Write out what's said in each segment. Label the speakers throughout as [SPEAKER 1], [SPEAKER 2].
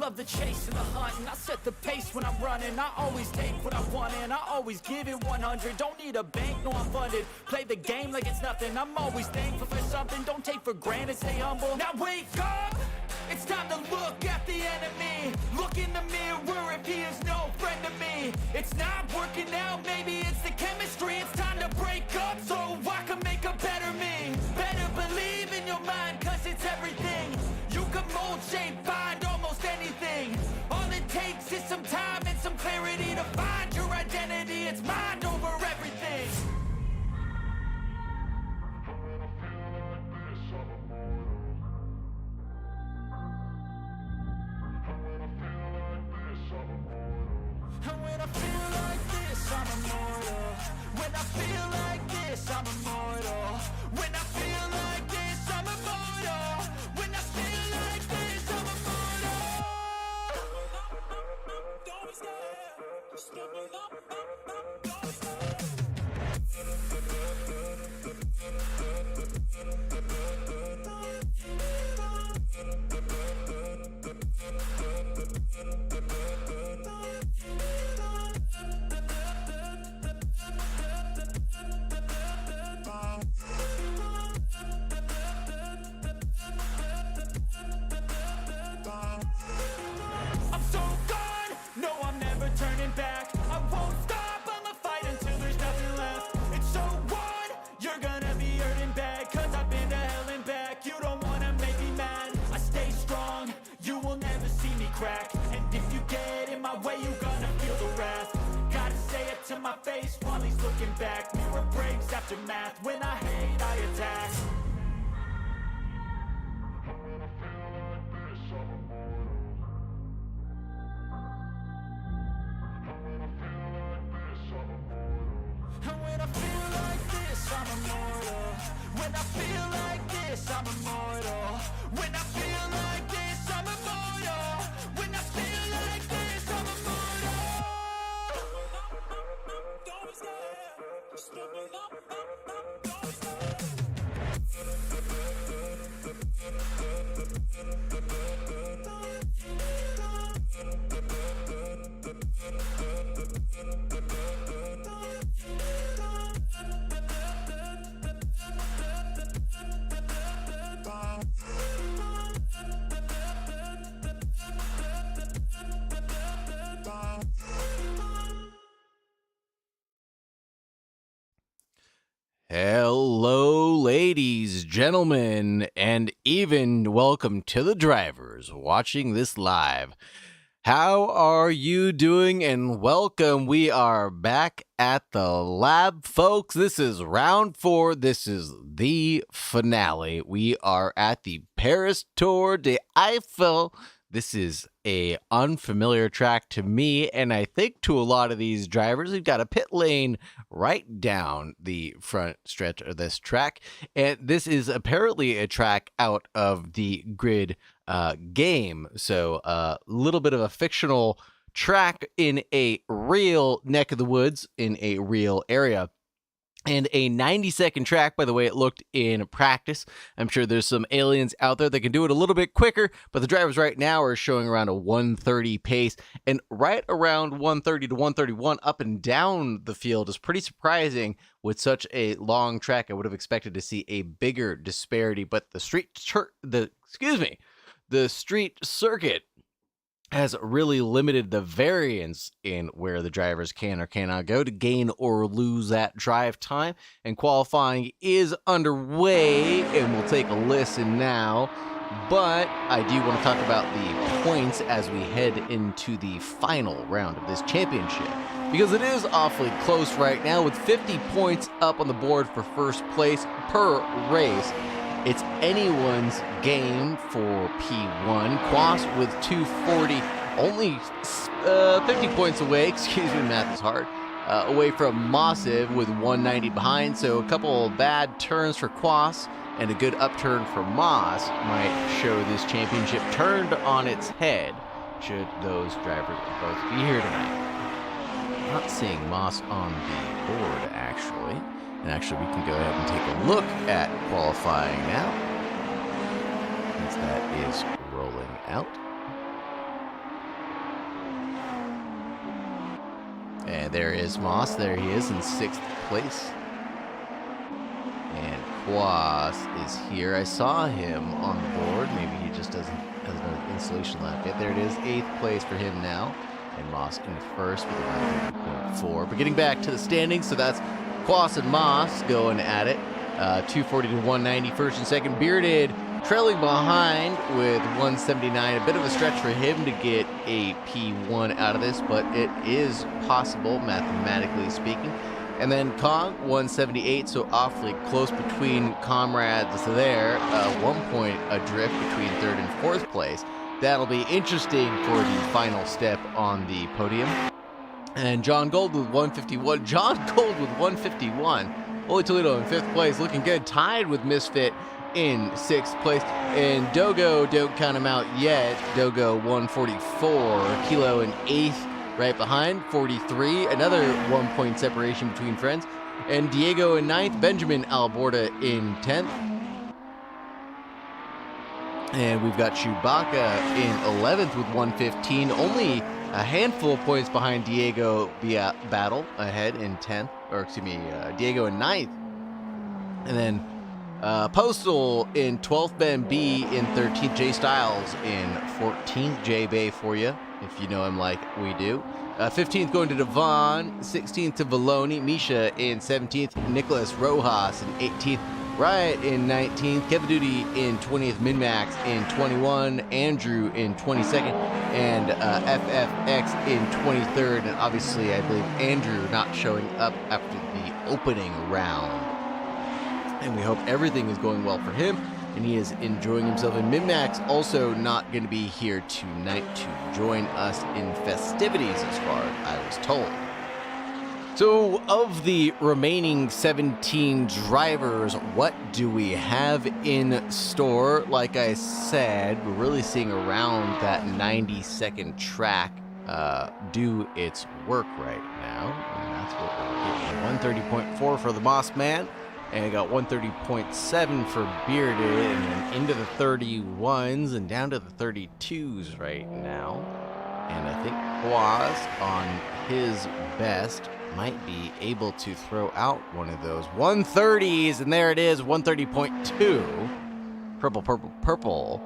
[SPEAKER 1] love the chase and the hunt, and I set the pace when I'm running. I always take what I want and I always give it 100. Don't need a bank, no I'm funded. Play the game like it's nothing. I'm always thankful for something. Don't take for granted, stay humble. Now wake up! It's time to look at the enemy. Look in the mirror if he is no friend to me. It's not working out, maybe it's the chemistry. It's time to break up so I can make a better me. Better believe in your mind, cause it's everything. You can mold, shape, find almost anything. All it takes is some time and some clarity to find your identity. It's mind over everything. And when I feel like this, I'm immortal. When I feel like this, I'm immortal. When I feel like this, I'm immortal. When I feel like this, I'm immortal. Don't be scared. Just give me up. Don't be scared. I'm so gone, no I'm never turning back. I won't stop, I'ma fight until there's nothing left. It's so on, you're gonna be hurting bad. Cause I've been to hell and back. You don't wanna make me mad. I stay strong, you will never see me crack. And if you get in my way, you're gonna feel the wrath. Gotta say it to my face while he's looking back. Mirror breaks after math, when I hate I attack. And when I feel like this, I'm immortal. When I feel like this, I'm immortal. When I feel like this, I'm immortal. When I feel like this, I'm immortal. Don't be scared. Just give me up. Don't be scared.
[SPEAKER 2] Hello, ladies, gentlemen, and even welcome to the drivers watching this live. How are you doing? And welcome. We are back at the lab, folks. This is round 4. This is the finale. We are at the Paris Tour de Eiffel. This is a unfamiliar track to me, and I think to a lot of these drivers. We've got a pit lane right down the front stretch of this track, and this is apparently a track out of the grid game. So a little bit of a fictional track in a real neck of the woods, in a real area. And a 90-second track, by the way it looked in practice. I'm sure there's some aliens out there that can do it a little bit quicker, but the drivers right now are showing around a 130 pace. And right around 130 to 131 up and down the field is pretty surprising with such a long track. I would have expected to see a bigger disparity, but the street circuit has really limited the variance in where the drivers can or cannot go to gain or lose that drive time. And qualifying is underway, and we'll take a listen now. But I do want to talk about the points as we head into the final round of this championship, because it is awfully close right now with 50 points up on the board for first place per race. It's anyone's game for P1. Quas with 240, only 50 points away, excuse me, math is hard, away from Massive with 190 behind. So a couple of bad turns for Quas and a good upturn for Moss might show this championship turned on its head, should those drivers both be here tonight. Not seeing Moss on the board, actually. And actually, we can go ahead and take a look at qualifying now, as that is rolling out. there is Moss. There he is in 6th place. And Quas is here. I saw him on the board. Maybe he just has an installation lap yet. There it is, 8th place for him now. And Moss in 1st with a 130.4. But getting back to the standings, so that's Quas and Moss going at it. 240 to 190, 1st and 2nd. Bearded trailing behind with 179. A bit of a stretch for him to get a P1 out of this, but it is possible, mathematically speaking. And then Kong, 178, so awfully close between comrades there. 1 point adrift between 3rd and 4th place. That'll be interesting for the final step on the podium. And John Gold with 151. John Gold with 151. Holy Toledo in 5th place, looking good. Tied with Misfit in 6th place. And Dogo, don't count him out yet. Dogo 144. Kilo in 8th. Right behind, 43. Another 1 point separation between friends. And Diego in 9th. Benjamin Alborda in 10th. And we've got Chewbacca in 11th with 115. Only a handful of points behind Diego via Battle ahead in 10th. Or excuse me, Diego in 9th. And then Postal in 12th. Ben B in 13th. Jay Styles in 14th. Jay Bay for you, if you know him like we do. 15th going to Devon, 16th to Valoni, Misha in 17th, Nicholas Rojas in 18th, Riot in 19th, Kevin Duty in 20th, Minmax in 21, Andrew in 22nd, and FFX in 23rd. And obviously, I believe Andrew not showing up after the opening round. And we hope everything is going well for him and he is enjoying himself. And Minmax also not going to be here tonight to join us in festivities, as far as I was told. So, of the remaining 17 drivers, what do we have in store? Like I said, we're really seeing around that 90-second track do its work right now. And that's what we're getting. 130.4 for the Moss Man. And I got 130.7 for Bearded, and then into the 31s and down to the 32s right now. And I think Quaz on his best might be able to throw out one of those 130s, and there it is, 130.2. Purple, purple, purple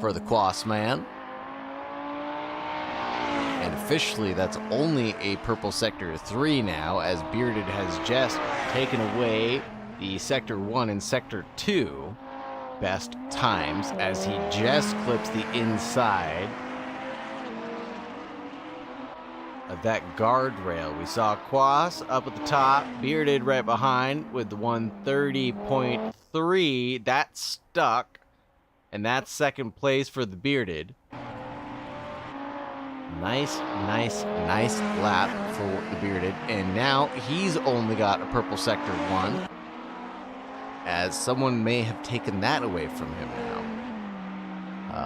[SPEAKER 2] for the Quas Man. And officially, that's only a purple Sector 3 now, as Bearded has just taken away the Sector 1 and Sector 2 best times, as he just clips the inside of that guardrail. We saw Quas up at the top, Bearded right behind with the 130.3. That stuck, and that's second place for the Bearded. Nice lap for the Bearded. And now he's only got a purple Sector 1, as someone may have taken that away from him now.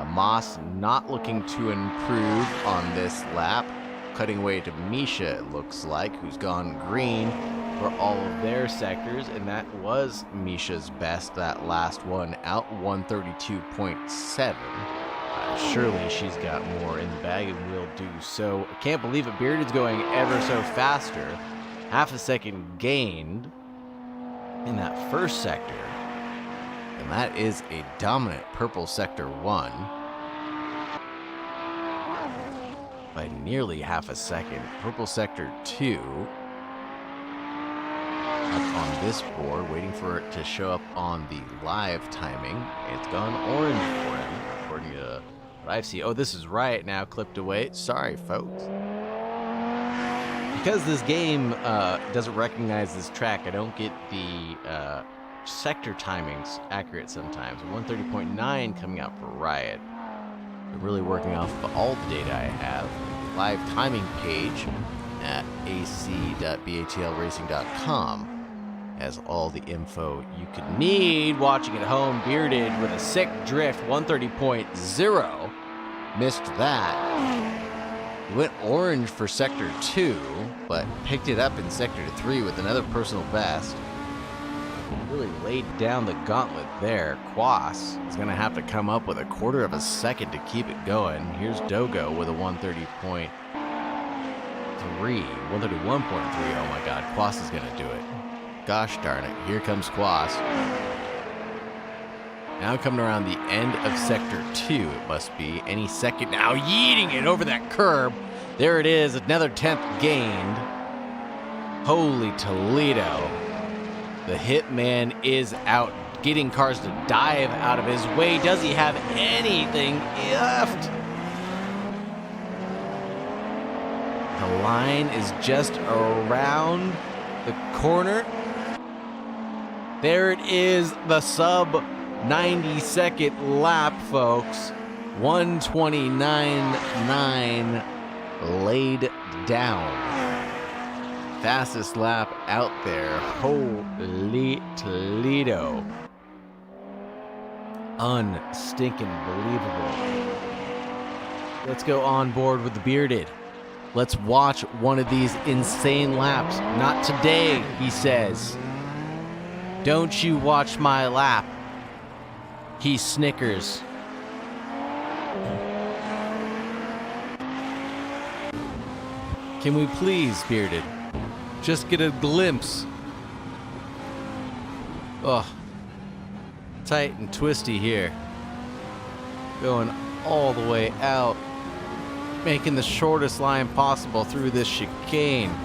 [SPEAKER 2] Moss not looking to improve on this lap. Cutting away to Misha, it looks like, who's gone green for all of their sectors. And that was Misha's best, that last one out, 132.7. Surely she's got more in the bag and will do so. I can't believe it. Bearded's going ever so faster. Half a second gained in that first sector. And that is a dominant purple Sector 1 by nearly half a second. Purple Sector 2 up on this board, waiting for it to show up on the live timing. It's gone orange for him, according to what I see. Oh, this is Riot now, clipped away. Sorry, folks. Because this game doesn't recognize this track, I don't get the sector timings accurate sometimes. 130.9 coming out for Riot. They're really working off of all the data I have. The live timing page at ac.batlracing.com has all the info you could need. Watching at home, Bearded with a sick drift, 130.0. Missed that. He went orange for Sector 2, but picked it up in Sector 3 with another personal best. Really laid down the gauntlet there. Quas is going to have to come up with a quarter of a second to keep it going. Here's Dogo with a 130.3. 131.3. Oh my God, Quas is going to do it. Gosh darn it. Here comes Quas. Now coming around the end of Sector 2, it must be. Any second now, yeeting it over that curb. There it is, another 10th gained. Holy Toledo. The Hitman is out, getting cars to dive out of his way. Does he have anything left? The line is just around the corner. There it is, the sub 90-second lap, folks. 129.9 laid down. Fastest lap out there. Holy Toledo. Unstinking believable. Let's go on board with the bearded. Let's watch one of these insane laps. Not today, he says. Don't you watch my lap. He snickers. Can we please, bearded, just get a glimpse? Oh, tight and twisty here. Going all the way out. Making the shortest line possible through this chicane.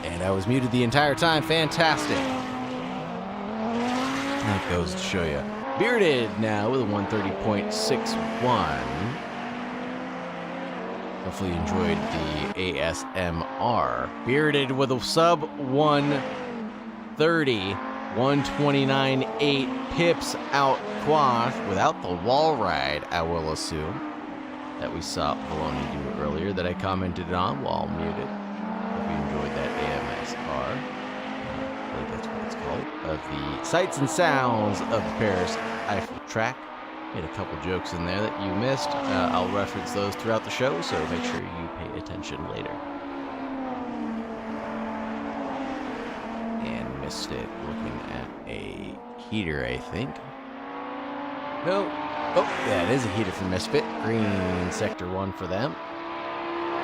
[SPEAKER 2] And I was muted the entire time. Fantastic. That goes to show you. Bearded now with a 130.61. Hopefully you enjoyed the ASMR. Bearded with a sub 130. 129.8 pips out Quash without the wall ride, I will assume, that we saw Baloney do earlier that I commented on while muted. Hope you enjoyed that AMSR. I believe that's what it's called. Of the sights and sounds of the Paris Eiffel track. Made a couple jokes in there that you missed. I'll reference those throughout the show, so make sure you pay attention later. And missed it looking at a heater, I think. No. Oh, yeah, it is a heater for Misfit. Green sector 1 for them.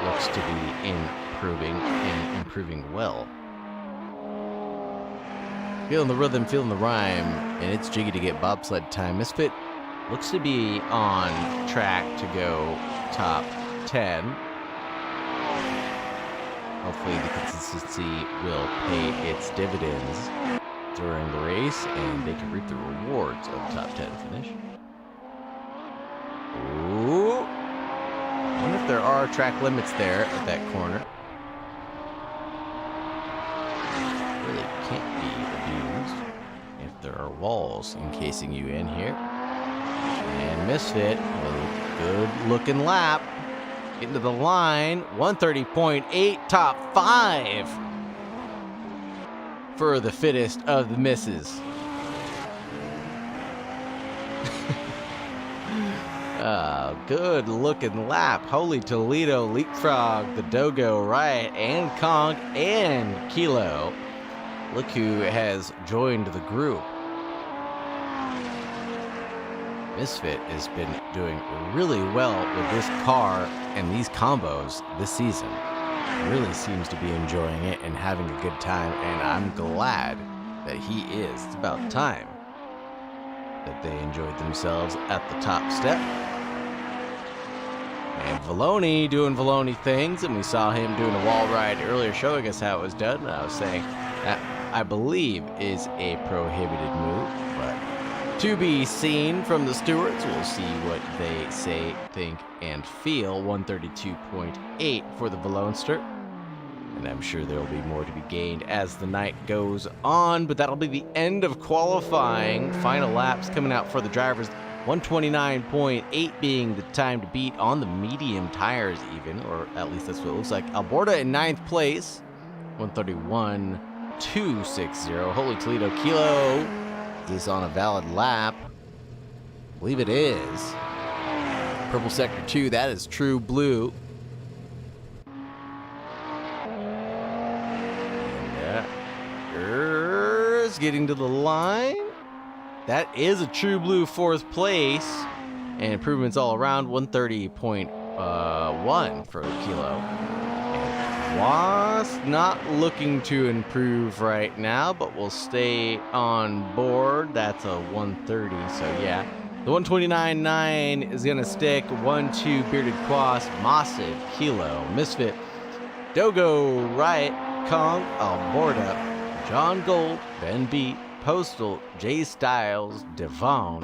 [SPEAKER 2] Looks to be improving well. Feeling the rhythm, feeling the rhyme, and it's jiggy to get bobsled time. Misfit looks to be on track to go top 10. Hopefully the consistency will pay its dividends during the race, and they can reap the rewards of the top 10 finish. Ooh. I wonder if there are track limits there at that corner. Really can't be abused if there are walls encasing you in here. And Misfit with a good looking lap into the line. 130.8, top 5 for the fittest of the misses. Good looking lap. Holy Toledo leapfrog the Dogo right, and Kong and Kilo. Look who has joined the group. Misfit has been doing really well with this car and these combos this season. Really seems to be enjoying it and having a good time, and I'm glad that he is. It's about time that they enjoyed themselves at the top step. And Valoni doing Valoni things, and we saw him doing a wall ride earlier, showing us how it was done. And I was saying that I believe is a prohibited move, but to be seen from the stewards. We'll see what they say, think, and feel. 132.8 for the Valonster. And I'm sure there will be more to be gained as the night goes on, but that'll be the end of qualifying. Final laps coming out for the drivers. 129.8 being the time to beat on the medium tires even, or at least that's what it looks like. Alborda in 9th place. 131.260. Holy Toledo Kilo. Is this on a valid lap? I believe it is. Purple sector 2, that is true blue. Is getting to the line. That is a true blue 4th place. And improvements all around. 130.1 for Kilo. And Was not looking to improve right now, but will stay on board. That's a 130, so yeah. The 129.9 is going to stick. 1-2 Bearded Quas, Massive, Kilo, Misfit, Dogo, Riot, Kong, Alborda, John Gold, Ben Beat, Postal, Jay Styles, Devon,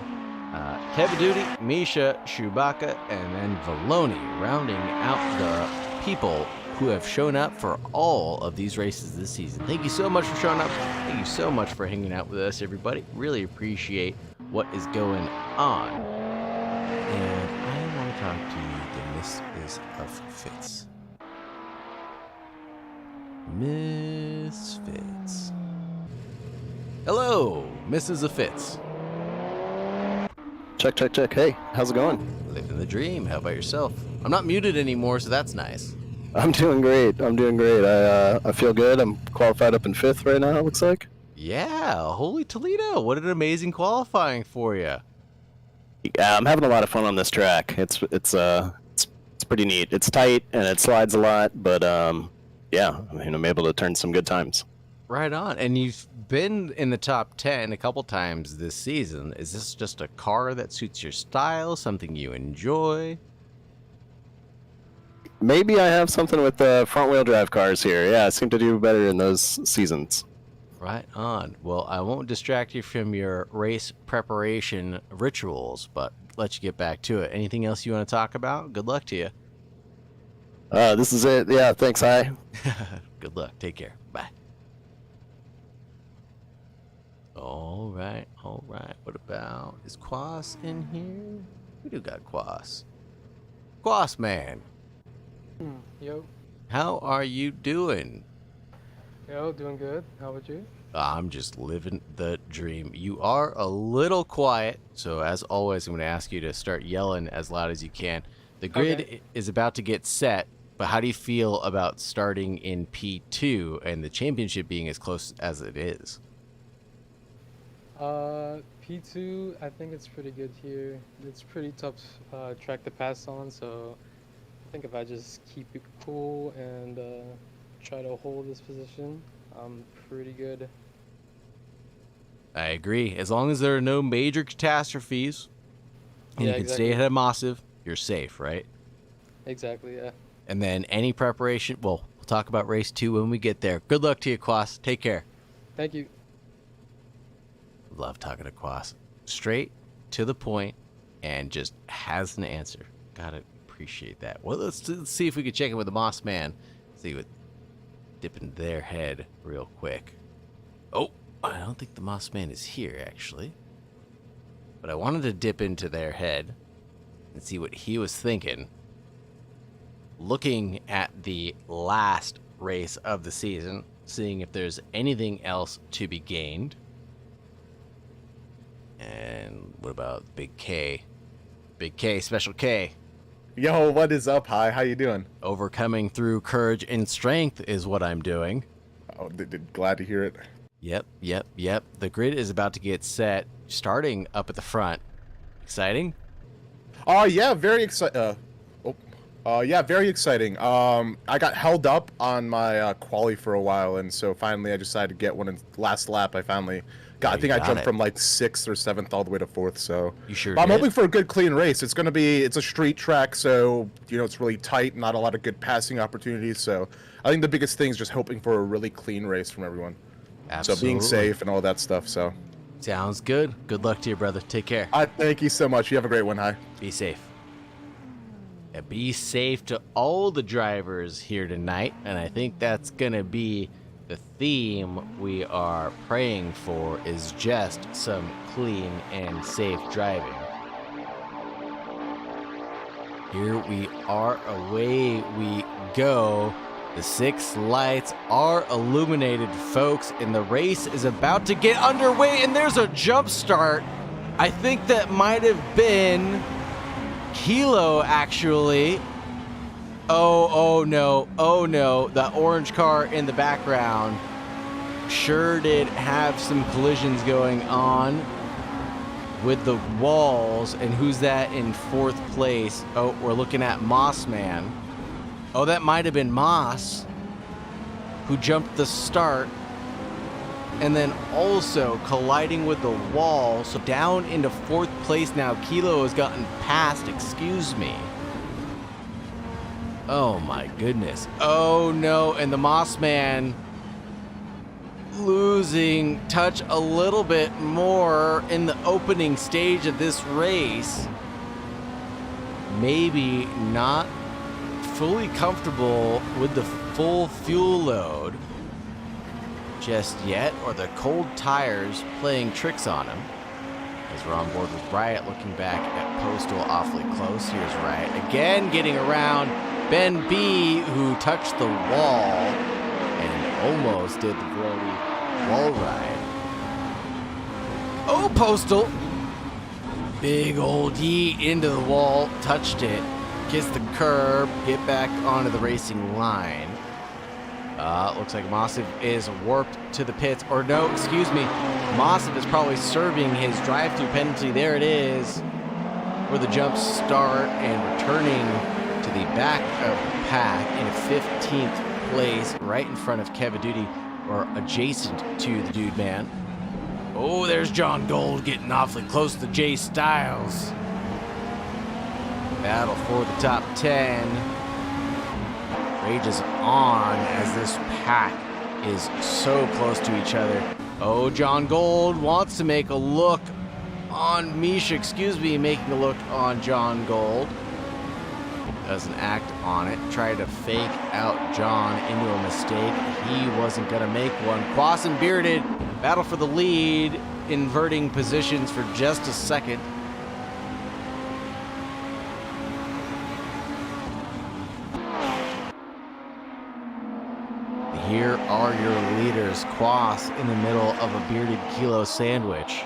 [SPEAKER 2] Kevin Duty, Misha, Chewbacca, and then Valoni, rounding out the people who have shown up for all of these races this season. Thank you so much for showing up. Thank you so much for hanging out with us, everybody. Really appreciate what is going on. And I want to talk to you. The Misses of Fits. Misfits. Hello, Mrs. of Fits.
[SPEAKER 3] Check, check, check. Hey, how's it going?
[SPEAKER 2] Living the dream. How about yourself? I'm not muted anymore, so that's nice.
[SPEAKER 3] I'm doing great. I feel good. I'm qualified up in 5th right now, it looks like.
[SPEAKER 2] Yeah, holy Toledo. What an amazing qualifying for you.
[SPEAKER 3] Yeah, I'm having a lot of fun on this track. It's pretty neat. It's tight and it slides a lot, but yeah, I mean, I'm able to turn some good times.
[SPEAKER 2] Right on. And you've been in the top 10 a couple times this season. Is this just a car that suits your style, something you enjoy?
[SPEAKER 3] Maybe I have something with the front-wheel drive cars here. Yeah, I seem to do better in those seasons.
[SPEAKER 2] Right on. Well, I won't distract you from your race preparation rituals, but let you get back to it. Anything else you want to talk about? Good luck to you.
[SPEAKER 3] This is it. Yeah, thanks. Hi.
[SPEAKER 2] Good luck. Take care. Bye. All right. What about, is Quas in here? We do got Quas. Quas man.
[SPEAKER 4] Yo.
[SPEAKER 2] How are you doing?
[SPEAKER 4] Yo, doing good. How about you?
[SPEAKER 2] I'm just living the dream. You are a little quiet, so as always, I'm going to ask you to start yelling as loud as you can. The grid is about to get set, but how do you feel about starting in P2 and the championship being as close as it is?
[SPEAKER 4] P2, I think it's pretty good here. It's pretty tough track to pass on, so I think if I just keep it cool and try to hold this position, I'm pretty good.
[SPEAKER 2] I agree. As long as there are no major catastrophes and
[SPEAKER 4] Yeah,
[SPEAKER 2] you can
[SPEAKER 4] exactly.
[SPEAKER 2] stay ahead of Massive, you're safe, right?
[SPEAKER 4] Exactly, yeah.
[SPEAKER 2] And then any preparation, well, we'll talk about race 2 when we get there. Good luck to you, Quas. Take care.
[SPEAKER 4] Thank you.
[SPEAKER 2] Love talking to Quas. Straight to the point and just has an answer. Gotta appreciate that. Well, let's see if we can check in with the Moss Man. See what dip into their head real quick. Oh, I don't think the Moss Man is here, actually. But I wanted to dip into their head and see what he was thinking. Looking at the last race of the season, seeing if there's anything else to be gained. And what about Big K? Big K, Special K.
[SPEAKER 5] Yo, what is up? Hi, how you doing?
[SPEAKER 2] Overcoming through courage and strength is what I'm doing.
[SPEAKER 5] Oh, glad to hear it.
[SPEAKER 2] Yep. The grid is about to get set, starting up at the front. Exciting?
[SPEAKER 5] Oh, yeah, very exciting. Yeah, very exciting. I got held up on my quali for a while, and so finally I decided to get one in last lap. I finally got. I think I jumped from like 6th or 7th all the way to 4th. So
[SPEAKER 2] you sure
[SPEAKER 5] I'm
[SPEAKER 2] did?
[SPEAKER 5] hoping for a good, clean race. It's a street track, so it's really tight. Not a lot of good passing opportunities. So I think the biggest thing is just hoping for a really clean race from everyone.
[SPEAKER 2] Absolutely.
[SPEAKER 5] So being safe and all that stuff. So
[SPEAKER 2] sounds good. Good luck to you, brother. Take care.
[SPEAKER 5] Thank you so much. You have a great one. Hi.
[SPEAKER 2] Be safe. Yeah, be safe to all the drivers here tonight, and I think that's gonna be the theme we are praying for, is just some clean and safe driving. Here we are, away we go. The 6 lights are illuminated, folks, and the race is about to get underway, and there's a jump start. I think that might have been Kilo, actually. Oh no, the orange car in the background sure did have some collisions going on with the walls. And who's that in 4th place? Oh, we're looking at Moss Man. Oh, that might have been Moss, who jumped the start and then also colliding with the wall. So down into 4th place now. Kilo has gotten past, excuse me. Oh my goodness. Oh no, and the Moss Man losing touch a little bit more in the opening stage of this race. Maybe not fully comfortable with the full fuel load just yet, or the cold tires playing tricks on him. As we're on board with Riot, looking back at Postal awfully close. Here's Riot again, getting around Ben B, who touched the wall and almost did the Brody wall ride. Oh, Postal! Big old yeet into the wall, touched it, kissed the curb, get back onto the racing line. Looks like Mossiv is warped to the pits. Or no, excuse me. Mossiv is probably serving his drive-through penalty. There it is, where the jumps start, and returning to the back of the pack in 15th place, right in front of Kevin Duty, or adjacent to the Dude Man. Oh, there's John Gold getting awfully close to Jay Styles. Battle for the top 10 rages on as this pack is so close to each other. Oh, John Gold wants to make a look on Misha, making a look on John Gold. Doesn't act on it. Tried to fake out John into a mistake. He wasn't going to make one. Quas and Bearded battle for the lead, inverting positions for just a second. Here are your leaders. Quas in the middle of a Bearded Kilo sandwich.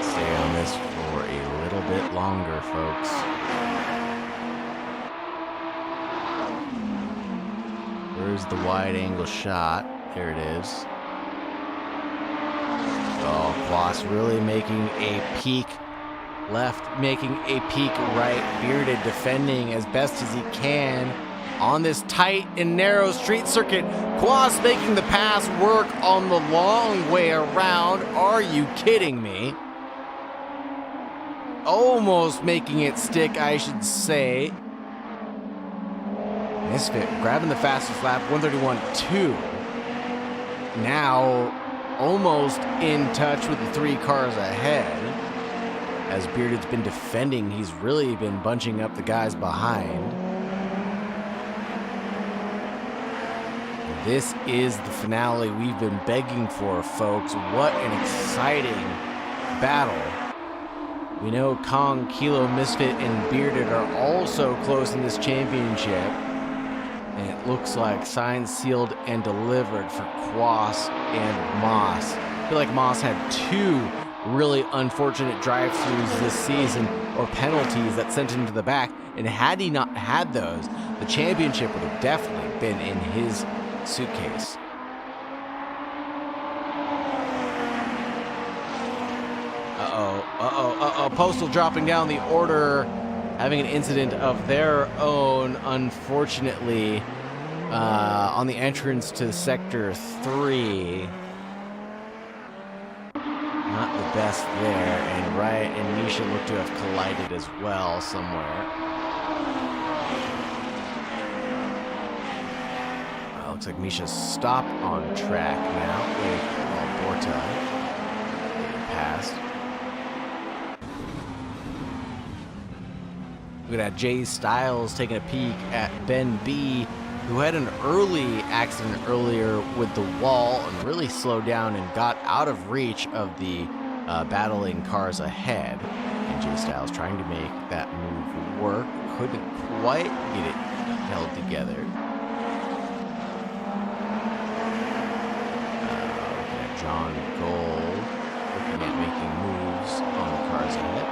[SPEAKER 2] Stay on this for a little bit longer, folks. Where's the wide angle shot. There it is. Oh, Quas really making a peek left, making a peek right. Bearded defending as best as he can on this tight and narrow street circuit. Quas making the pass work on the long way around. Are you kidding me? Almost making it stick, I should say. Misfit grabbing the fastest lap, 131.2. Now almost in touch with the 3 cars ahead. As Bearded's been defending, he's really been bunching up the guys behind. This is the finale we've been begging for, folks. What an exciting battle. We know Kong, Kilo, Misfit, and Bearded are also close in this championship. And it looks like signed, sealed, and delivered for Quas and Moss. I feel like Moss had 2 really unfortunate drive-throughs this season, or penalties that sent him to the back. And had he not had those, the championship would have definitely been in his suitcase. Postal dropping down the order, having an incident of their own, unfortunately, on the entrance to Sector 3. Not the best there, and Riot and Misha look to have collided as well somewhere. Looks like Misha's stopped on track now with Borta passed. We got Jay Styles taking a peek at Ben B, who had an early accident earlier with the wall and really slowed down and got out of reach of the battling cars ahead. And Jay Styles trying to make that move work, couldn't quite get it held together. John Gold looking at making moves on the cars ahead.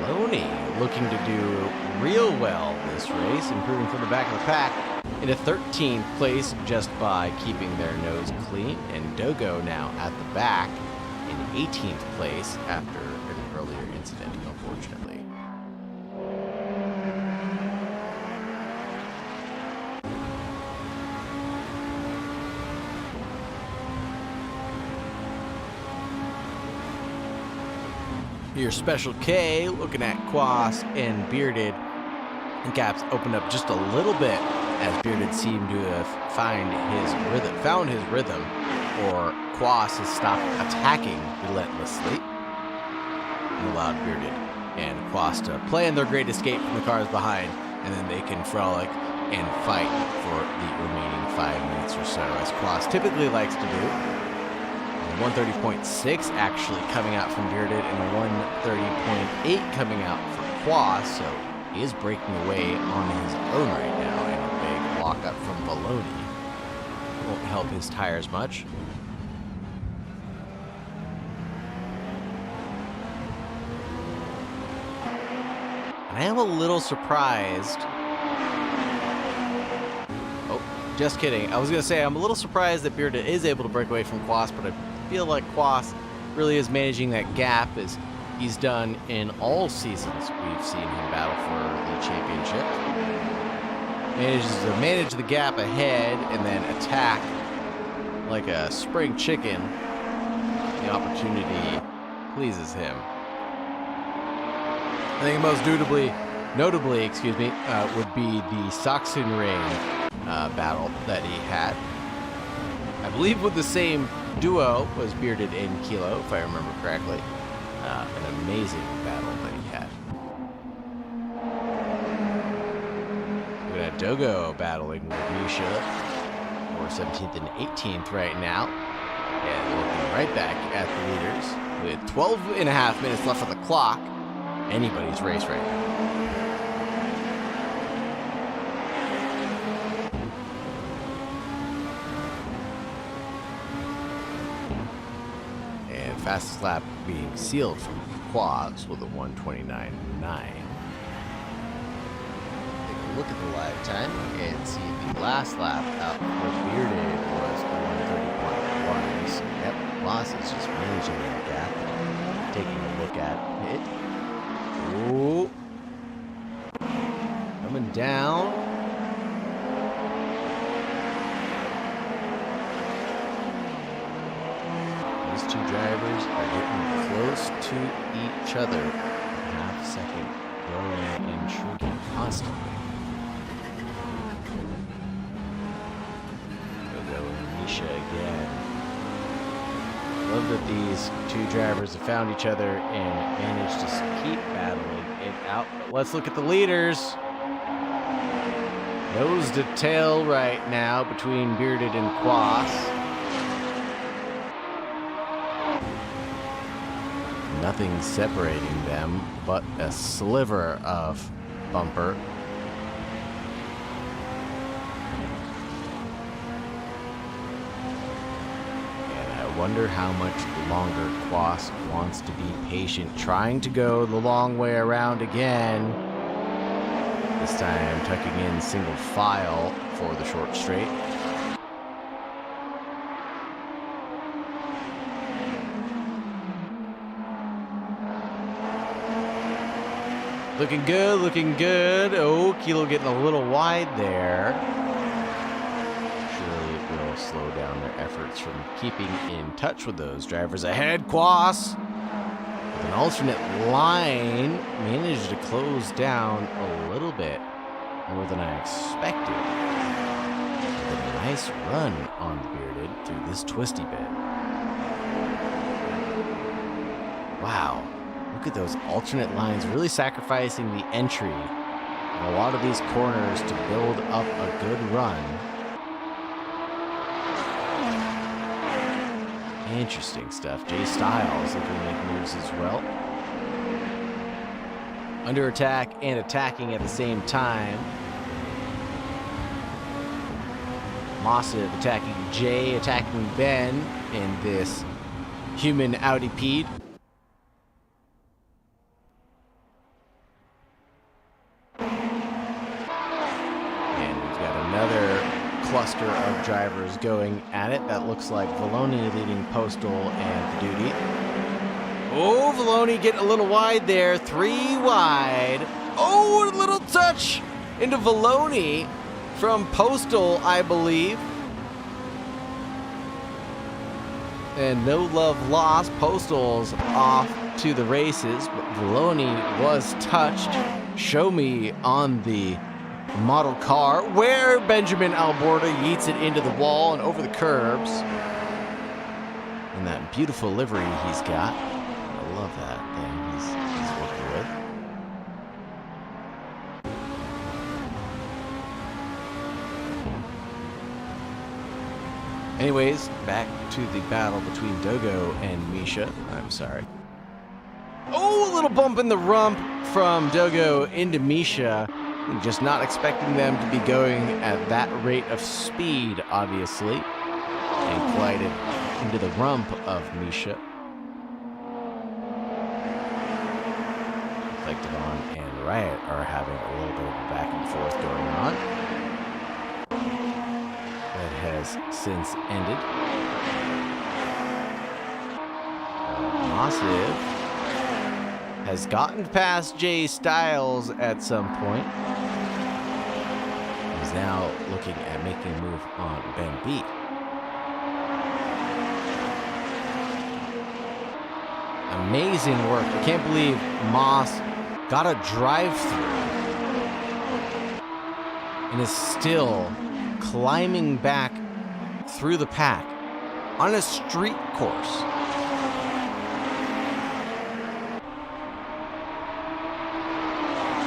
[SPEAKER 2] Maloney looking to do real well this race, improving from the back of the pack into 13th place just by keeping their nose clean. And Dogo now at the back in 18th place after an earlier incident, unfortunately. Your Special K looking at Quas and Bearded. And gaps opened up just a little bit as Bearded seemed to have found his rhythm, or Quas has stopped attacking relentlessly and allowed Bearded and Quas to play in their great escape from the cars behind, and then they can frolic and fight for the remaining 5 minutes or so, as Quas typically likes to do. 130.6 actually coming out from Bearded, and 130.8 coming out for Quas, so he is breaking away on his own right now, and a big lockup from Baloney won't help his tires much. And I am a little surprised. Oh, just kidding. I was going to say I'm a little surprised that Bearded is able to break away from Quas, but I feel like Quas really is managing that gap as he's done in all seasons we've seen him battle for the championship. Manages to manage the gap ahead and then attack like a spring chicken. The opportunity pleases him. I think most notably, would be the Sachsenring battle that he had. I believe with the same duo was Bearded and Kilo, if I remember correctly. An amazing battle that he had. We got Dogo battling with Misha for 17th and 18th right now. And looking right back at the leaders with 12 and a half minutes left on the clock. Anybody's race right now. fastest lap being sealed from Quaz with a 1:29.9. Take a look at the live time and see the last lap out for Bearded was 1:30.1. So, yep, Quaz is just managing that gap. Taking a look at it. Ooh. Coming down. These two drivers are getting close to each other. Half second growing and shrinking constantly. Go and Misha again. Love that these two drivers have found each other and managed to keep battling it out. But let's look at the leaders. Nose to tail right now between Bearded and Quas. Nothing separating them but a sliver of bumper. And I wonder how much longer Quas wants to be patient, trying to go the long way around again. This time tucking in single file for the short straight. Looking good, looking good. Oh, Kilo getting a little wide there. Surely it will slow down their efforts from keeping in touch with those drivers ahead. Quas, with an alternate line, managed to close down a little bit more than I expected. With a nice run on Bearded through this twisty bit. Wow. Look at those alternate lines, really sacrificing the entry in a lot of these corners to build up a good run. Interesting stuff. Jay Styles looking to make moves as well. Under attack and attacking at the same time. Massive attacking Jay, attacking Ben in this human Audi Pede. Cluster of drivers going at it. That looks like Valoni leading Postal and Duty. Oh, Valoni getting a little wide there. 3 wide. Oh, a little touch into Valoni from Postal, I believe. And no love lost. Postal's off to the races, but Valoni was touched. Show me on the model car where Benjamin Alborda yeets it into the wall and over the curbs. And that beautiful livery he's got. I love that thing he's working with. Anyways, back to the battle between Dogo and Misha. I'm sorry. Oh, a little bump in the rump from Dogo into Misha. Just not expecting them to be going at that rate of speed, obviously. And collided into the rump of Misha. Like Devon and Riot are having a little bit of a back and forth going on. That has since ended. Massive has gotten past Jay Styles at some point. He's now looking at making a move on Ben B. Amazing work. I can't believe Moss got a drive-through and is still climbing back through the pack on a street course.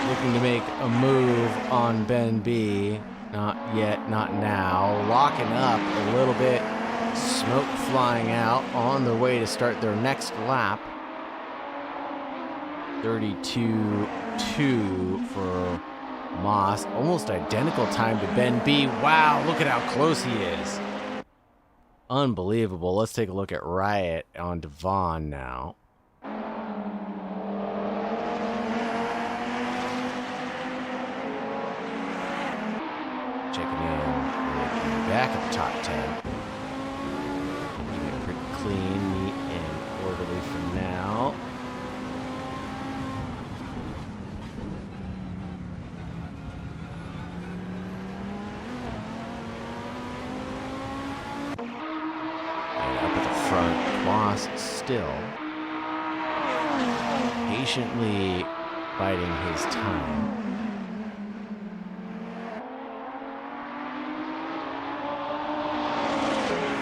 [SPEAKER 2] Looking to make a move on Ben B. Not yet, not now. Locking up a little bit. Smoke flying out on their way to start their next lap. 32-2 for Moss. Almost identical time to Ben B. Wow, look at how close he is. Unbelievable. Let's take a look at Riot on Devon now. Checking in. Back at the top 10. Keeping it pretty clean, neat, and orderly for now. And up at the front, Boss still patiently biding his time.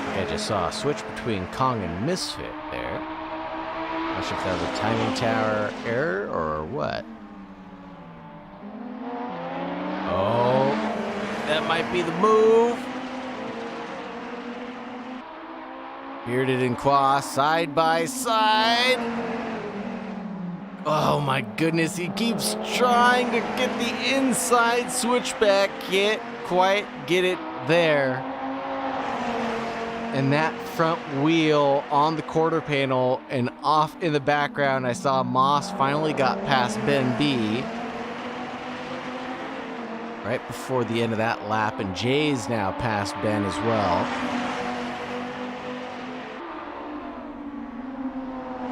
[SPEAKER 2] I just saw a switch between Kong and Misfit there. Not sure if that was a timing tower error or what. Oh, that might be the move. Bearded and Qua side by side. Oh my goodness, he keeps trying to get the inside switchback. Can't quite get it there. And that front wheel on the quarter panel and off in the background, I saw Moss finally got past Ben B. Right before the end of that lap, and Jay's now past Ben as well.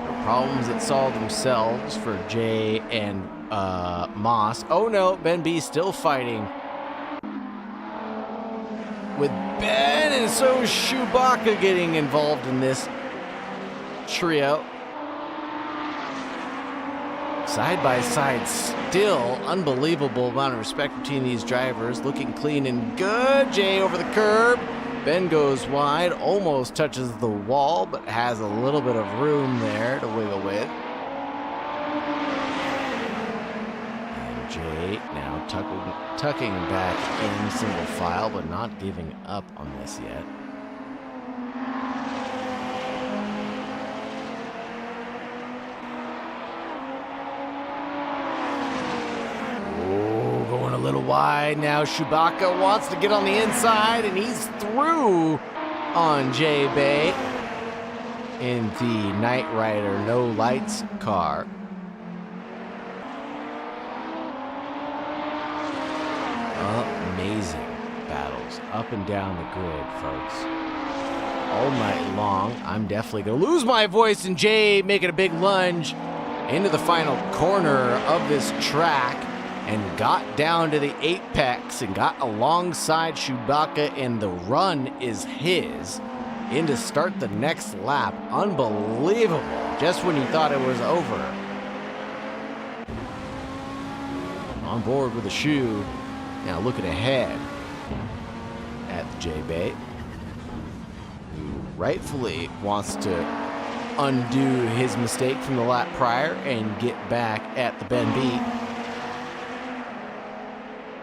[SPEAKER 2] The problems that solve themselves for Jay and Moss. Oh no, Ben B still fighting with Ben, and so is Chewbacca getting involved in this trio. Side by side still, unbelievable amount of respect between these drivers, looking clean and good. Jay over the curb, Ben goes wide, almost touches the wall, but has a little bit of room there to wiggle with. And Jay now tucking back in single file, but not giving up on this yet. Oh, going a little wide now. Chewbacca wants to get on the inside, and he's through on Jay Bay in the Knight Rider no lights car. Amazing battles up and down the grid, folks. All night long. I'm definitely going to lose my voice, and Jay making a big lunge into the final corner of this track and got down to the apex and got alongside Chewbacca, and the run is his in to start the next lap. Unbelievable. Just when you thought it was over. On board with a shoe. Now looking ahead at the J-Bay, who rightfully wants to undo his mistake from the lap prior and get back at the Ben B.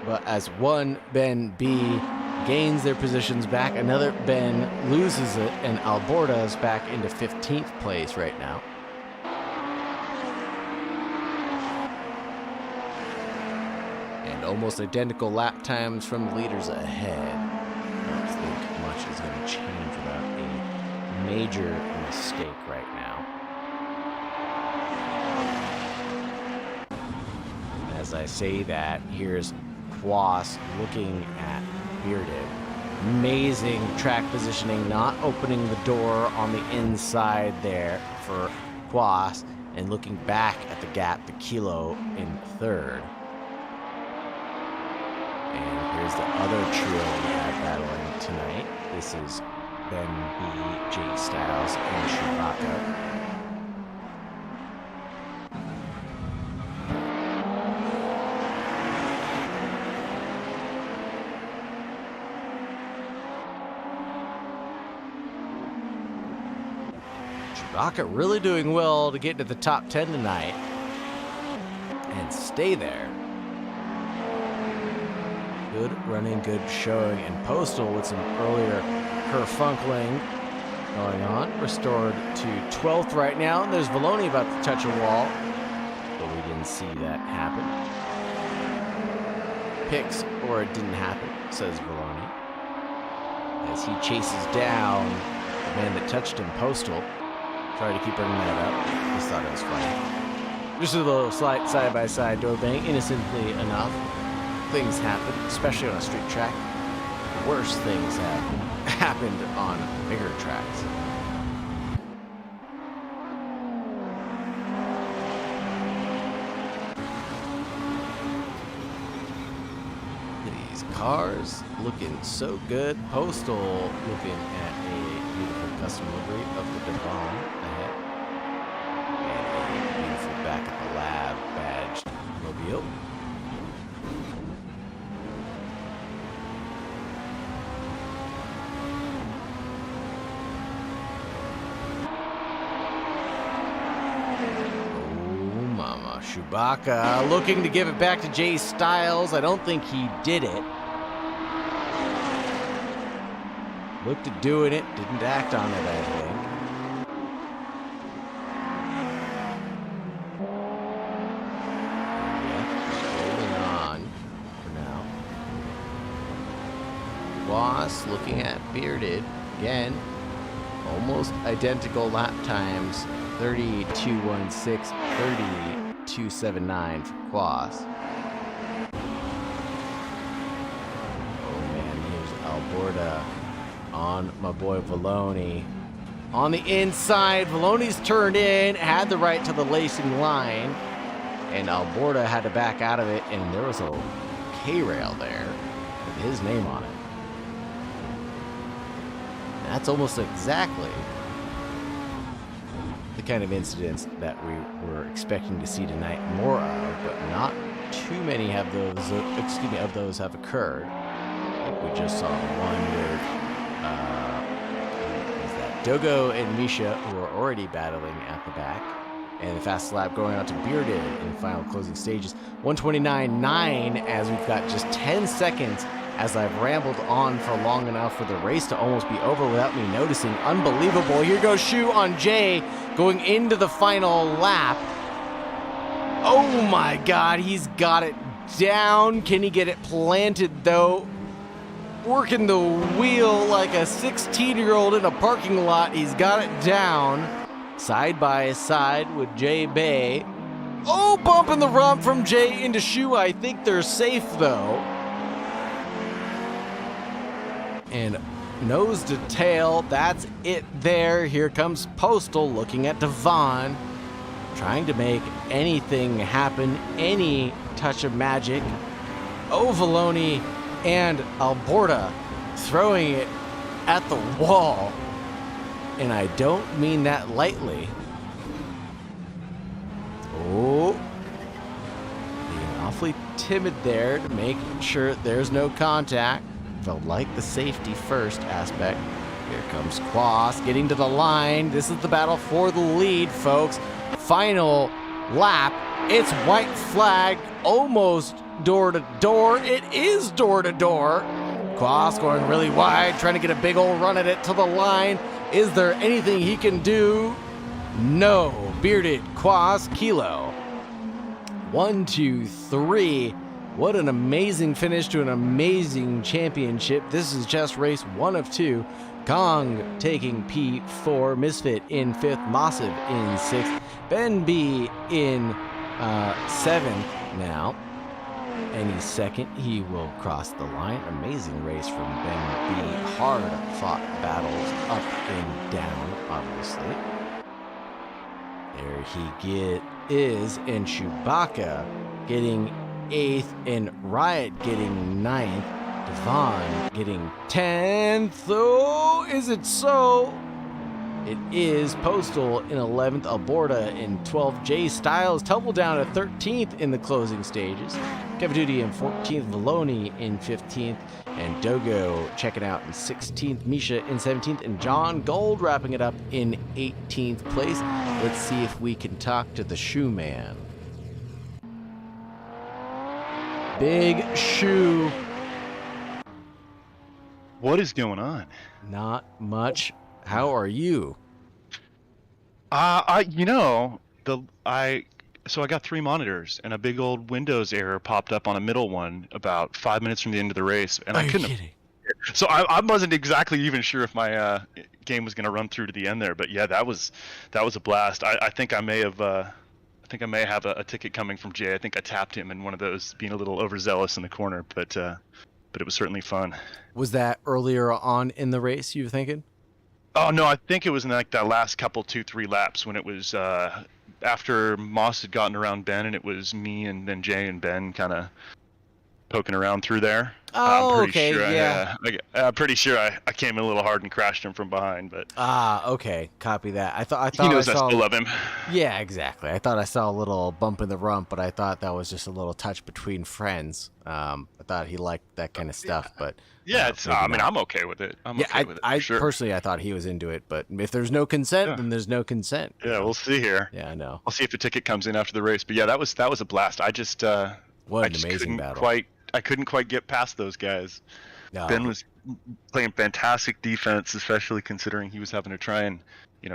[SPEAKER 2] But as one Ben B gains their positions back, another Ben loses it, and Alborda's back into 15th place right now. Almost identical lap times from the leaders ahead. I don't think much is going to change without a major mistake right now. And as I say that, here's Quas looking at Bearded. Amazing track positioning, not opening the door on the inside there for Quas, and looking back at the gap to Kilo in third. And here's the other trio we have battling tonight. This is Ben B, Jay Styles, and Chewbacca. Chewbacca really doing well to get into the top 10 tonight and stay there. Good running, good showing, and Postal with some earlier kerfunkling going on. Restored to 12th right now, and there's Valoni about to touch a wall, but we didn't see that happen. Picks, or it didn't happen, says Valoni, as he chases down The man that touched him, Postal. Tried to keep bringing that up. Just thought it was funny. Just a little slight side-by-side door bang, innocently enough. Things happen, especially on a street track. Worse things have happened on bigger tracks. These cars looking so good. Postal looking at a beautiful custom livery of the Devon ahead. And a beautiful back at the lab badged mobile. Chewbacca looking to give it back to Jay Styles. I don't think he did it. Looked at doing it, didn't act on it, I think. Yeah, holding on for now. Boss looking at Bearded again. Almost identical lap times. 32.16, 32.79 for Quas. Oh man, here's Alborda on my boy Valoni. On the inside, Valoni's turned in, had the right to the lacing line, and Alborda had to back out of it, and there was a K-rail there with his name on it. That's almost exactly the kind of incidents that we were expecting to see tonight more of, but not too many have those, of those have occurred. Like we just saw one with, is that Dogo and Misha, who are already battling at the back, and the fast lap going out to Bearded in the final closing stages. 129.9 as we've got just 10 seconds as I've rambled on for long enough for the race to almost be over without me noticing. Unbelievable. Here goes Shu on Jay going into the final lap. Oh my God, he's got it down. Can he get it planted though? Working the wheel like a 16-year-old in a parking lot. He's got it down. Side by side with Jay Bay. Oh, bumping the rump from Jay into Shu. I think they're safe though. And nose to tail, that's it there. Here comes Postal looking at Devon, trying to make anything happen, any touch of magic. Ovaloni and Alborda throwing it at the wall. And I don't mean that lightly. Oh, being awfully timid there to make sure there's no contact. Felt like the safety first aspect. Here comes Quas getting to the line. This is the battle for the lead, folks. Final lap. It's white flag, almost door to door. It is door to door. Quas going really wide, trying to get a big old run at it to the line. Is there anything he can do? No. Bearded, Quas, Kilo. 1, 2, 3. What an amazing finish to an amazing championship. This is just race 1 of 2. Kong taking P4, Misfit in 5th, Massive in 6th, Ben B in 7th now. Any second he will cross the line. Amazing race from Ben B. Hard fought battles up and down, obviously. There he is, and Chewbacca getting 8th, and Riot getting 9th. Devon getting 10th. Oh, is it so? It is. Postal in 11th, Alborda in 12th, Jay Styles tumbled down to 13th in the closing stages, Kevin Duty in 14th, Valoni in 15th, and Dogo checking out in 16th, Misha in 17th, and John Gold wrapping it up in 18th place. Let's see if we can talk to the shoe man. Big Shoe.
[SPEAKER 6] What is going on?
[SPEAKER 2] Not much. How are you?
[SPEAKER 6] I got 3 monitors and a big old Windows error popped up on a middle one about 5 minutes from the end of the race, and
[SPEAKER 2] Are
[SPEAKER 6] I
[SPEAKER 2] you
[SPEAKER 6] couldn't.
[SPEAKER 2] kidding?
[SPEAKER 6] So I wasn't exactly even sure if my game was going to run through to the end there. But yeah, that was a blast. I think I may have a ticket coming from Jay. I think I tapped him in one of those, being a little overzealous in the corner, but it was certainly fun.
[SPEAKER 2] Was that earlier on in the race you were thinking?
[SPEAKER 6] Oh no, I think it was in like that last couple 2-3 laps when it was after Moss had gotten around Ben, and it was me and then Jay and Ben kind of poking around through there.
[SPEAKER 2] Oh,
[SPEAKER 6] I'm pretty
[SPEAKER 2] okay,
[SPEAKER 6] sure
[SPEAKER 2] yeah.
[SPEAKER 6] I'm pretty sure I came in a little hard and crashed him from behind, but
[SPEAKER 2] Okay, copy that. I thought
[SPEAKER 6] he knows
[SPEAKER 2] I saw.
[SPEAKER 6] I still love him.
[SPEAKER 2] Yeah, exactly. I thought I saw a little bump in the rump, but I thought that was just a little touch between friends. I thought he liked that kind of stuff, but
[SPEAKER 6] Yeah, it's.
[SPEAKER 2] maybe
[SPEAKER 6] I mean,
[SPEAKER 2] not.
[SPEAKER 6] I'm okay with it. I'm
[SPEAKER 2] Yeah,
[SPEAKER 6] okay with it. For sure.
[SPEAKER 2] personally, I thought he was into it, but if there's no consent,
[SPEAKER 6] Yeah.
[SPEAKER 2] then there's no consent.
[SPEAKER 6] Yeah, we'll see here.
[SPEAKER 2] Yeah, I know.
[SPEAKER 6] I'll see if the ticket comes in after the race. But yeah, that was a blast. I just
[SPEAKER 2] What
[SPEAKER 6] I
[SPEAKER 2] an
[SPEAKER 6] just
[SPEAKER 2] amazing
[SPEAKER 6] couldn't
[SPEAKER 2] battle.
[SPEAKER 6] couldn't quite get past those guys.
[SPEAKER 2] No.
[SPEAKER 6] Ben was playing fantastic defense, especially considering he was having to try and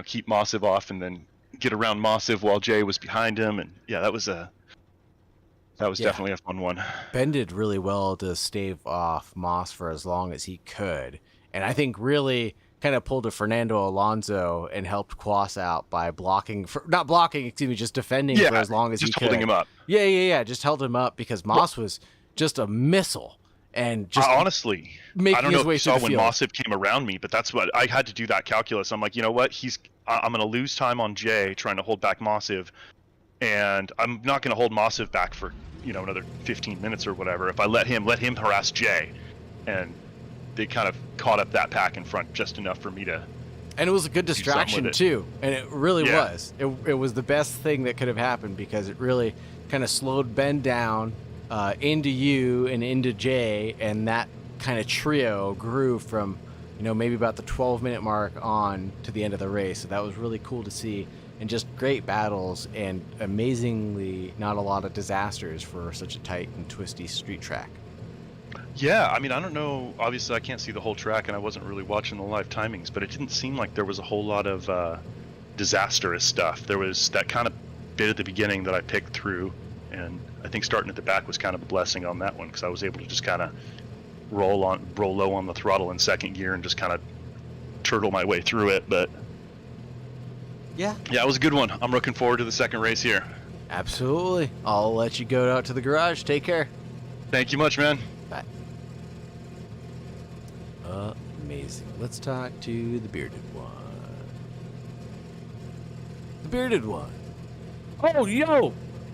[SPEAKER 6] keep Mossiv off and then get around Mossiv while Jay was behind him. And yeah, that was
[SPEAKER 2] Yeah.
[SPEAKER 6] definitely a fun one.
[SPEAKER 2] Ben did really well to stave off Moss for as long as he could, and I think really kind of pulled a Fernando Alonso and helped Quas out by not blocking, excuse me, just defending for as long as he
[SPEAKER 6] just
[SPEAKER 2] could.
[SPEAKER 6] holding him up.
[SPEAKER 2] Yeah, just held him up because Moss was just a missile and just
[SPEAKER 6] Honestly,
[SPEAKER 2] making
[SPEAKER 6] I don't
[SPEAKER 2] his
[SPEAKER 6] know
[SPEAKER 2] way
[SPEAKER 6] if you
[SPEAKER 2] through
[SPEAKER 6] saw
[SPEAKER 2] the
[SPEAKER 6] when
[SPEAKER 2] field.
[SPEAKER 6] Mossiv came around me, but that's what I had to do, that calculus. I'm like, you know what? I'm going to lose time on Jay trying to hold back Mossiv, and I'm not going to hold Mossiv back for another 15 minutes or whatever. If I let him harass Jay, and they kind of caught up that pack in front just enough for me to.
[SPEAKER 2] And it was a good
[SPEAKER 6] something
[SPEAKER 2] distraction
[SPEAKER 6] with it.
[SPEAKER 2] too, and it really
[SPEAKER 6] Yeah.
[SPEAKER 2] was. It was the best thing that could have happened because it really kind of slowed Ben down into you and into Jay, and that kind of trio grew from maybe about the 12-minute mark on to the end of the race. So that was really cool to see, and just great battles, and amazingly not a lot of disasters for such a tight and twisty street track.
[SPEAKER 6] Yeah, I mean, I don't know. Obviously, I can't see the whole track, and I wasn't really watching the live timings, but it didn't seem like there was a whole lot of disastrous stuff. There was that kind of bit at the beginning that I picked through, and I think starting at the back was kind of a blessing on that one because I was able to just kind of roll low on the throttle in second gear and just kind of turtle my way through it. But
[SPEAKER 2] Yeah,
[SPEAKER 6] it was a good one. I'm looking forward to the second race here.
[SPEAKER 2] absolutely. I'll let you go out to the garage. Take care.
[SPEAKER 6] Thank you much, man.
[SPEAKER 2] Bye. Amazing. Let's talk to the bearded one. The bearded one.
[SPEAKER 7] Oh, yo!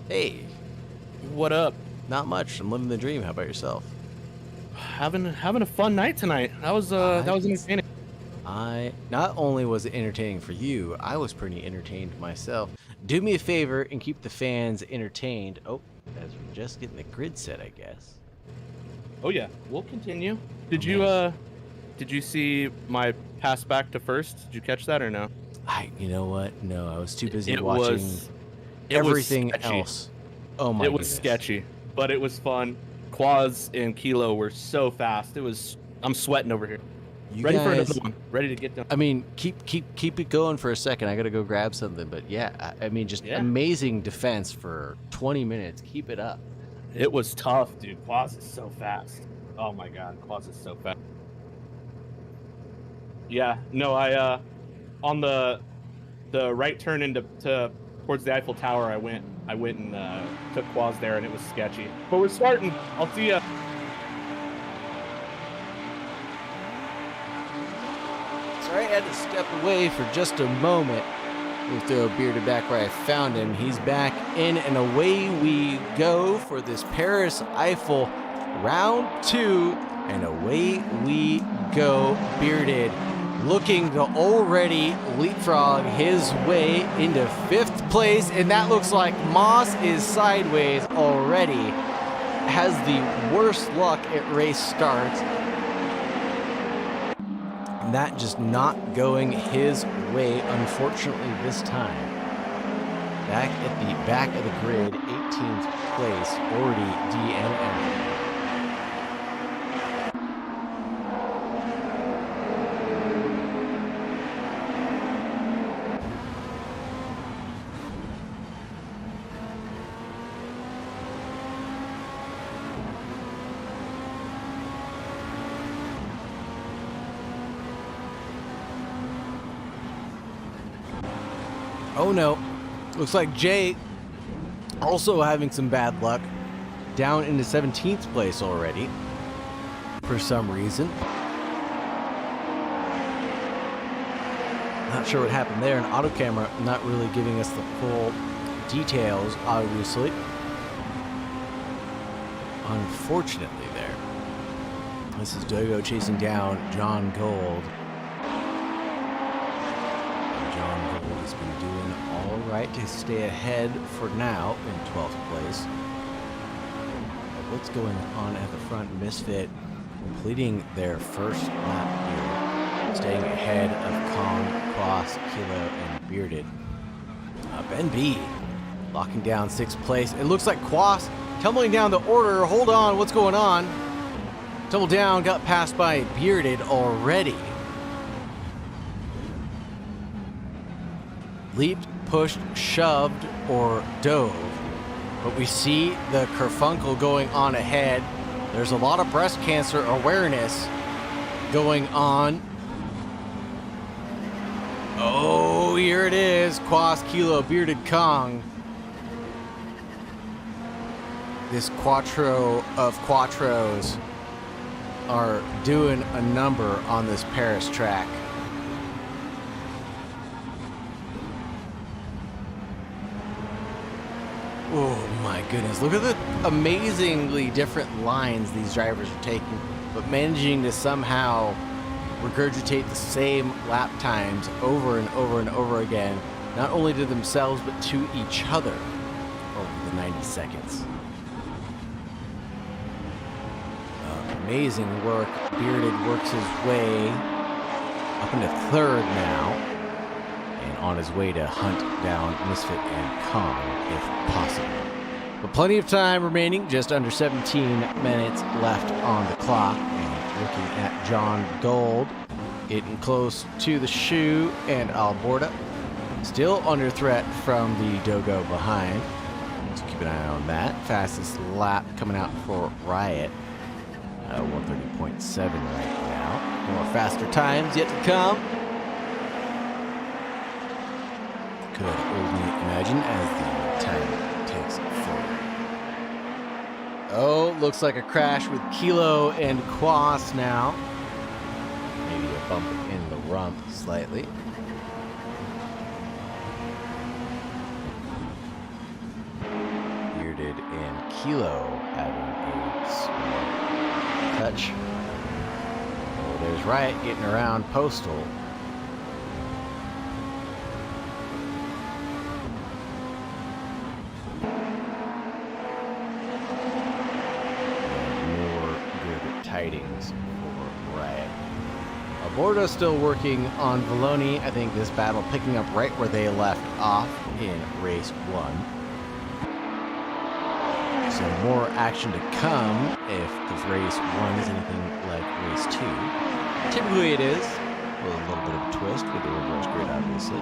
[SPEAKER 2] Hey,
[SPEAKER 7] What up?
[SPEAKER 2] not much. I'm living the dream. How about yourself?
[SPEAKER 7] Having a fun night tonight. That was entertaining.
[SPEAKER 2] Not only was it entertaining for you, I was pretty entertained myself. Do me a favor and keep the fans entertained. Oh, as we're just getting the grid set, I guess.
[SPEAKER 7] Oh yeah, we'll continue. Did you see my pass back to first? Did you catch that or no?
[SPEAKER 2] You know what? No, I was too busy
[SPEAKER 7] It
[SPEAKER 2] watching
[SPEAKER 7] was
[SPEAKER 2] everything
[SPEAKER 7] sketchy.
[SPEAKER 2] else. Oh my
[SPEAKER 7] It was
[SPEAKER 2] goodness.
[SPEAKER 7] sketchy, but it was fun. Quaz and Kilo were so fast. I'm sweating over here.
[SPEAKER 2] You
[SPEAKER 7] Ready for
[SPEAKER 2] guys-
[SPEAKER 7] another one. Ready to get done.
[SPEAKER 2] I mean, keep it going for a second. I gotta go grab something, but yeah, I mean, just
[SPEAKER 7] Yeah.
[SPEAKER 2] amazing defense for 20 minutes. Keep it up.
[SPEAKER 7] It was tough, dude. Quaz is so fast. Oh my god, Quaz is so fast. Yeah, no, I on the right turn towards the Eiffel Tower, I went and took Quaz there, and it was sketchy. But we're starting. I'll see ya.
[SPEAKER 2] Sorry, I had to step away for just a moment. We'll throw Bearded back where I found him. He's back in, and away we go for this Paris Eiffel round 2, and away we go. Bearded looking to already leapfrog his way into 5th place, and that looks like Moss is sideways already. Has the worst luck at race starts. That just not going his way, unfortunately, this time. Back at the back of the grid, 18th place, already DNF. Oh no. Looks like Jay also having some bad luck. Down into 17th place already. For some reason. Not sure what happened there. An auto camera not really giving us the full details, obviously. Unfortunately there. This is Dogo chasing down John Gold. And John Gold has been doing all right to stay ahead for now in 12th place. But what's going on at the front? Misfit completing their first lap here. Staying ahead of Kong, Cross, Kilo, and Bearded. Ben B locking down 6th place. It looks like Quas tumbling down the order. Hold on, what's going on? Tumbled down, got passed by Bearded already. Leaped, pushed, shoved, or dove. But we see the kerfunkle going on ahead. There's a lot of breast cancer awareness going on. Oh, here it is. Quas, Kilo, Bearded, Kong. This quattro of quattros are doing a number on this Paris track. Oh my goodness. Look at the amazingly different lines these drivers are taking, but managing to somehow regurgitate the same lap times over and over and over again, not only to themselves, but to each other over the 90 seconds. Amazing work. Bearded works his way up into 3rd now, and on his way to hunt down Misfit and Kong if possible. But plenty of time remaining, just under 17 minutes left on the clock. And looking at John Gold, getting close to the shoe, and Alborda still under threat from the Dogo behind. So keep an eye on that. Fastest lap coming out for Riot. 130.7 right now. More faster times yet to come. Could only imagine as the time takes forward. Oh, looks like a crash with Kilo and Quas now. Maybe a bump in the rump slightly. Bearded and Kilo having a small touch. Oh, there's Riot getting around Postal. More good tidings for Riot. Alborda still working on Valoni. I think this battle picking up right where they left off in race 1. So more action to come if the race 1 is anything like race 2. Typically it is, with a little bit of a twist with the reverse grid, obviously.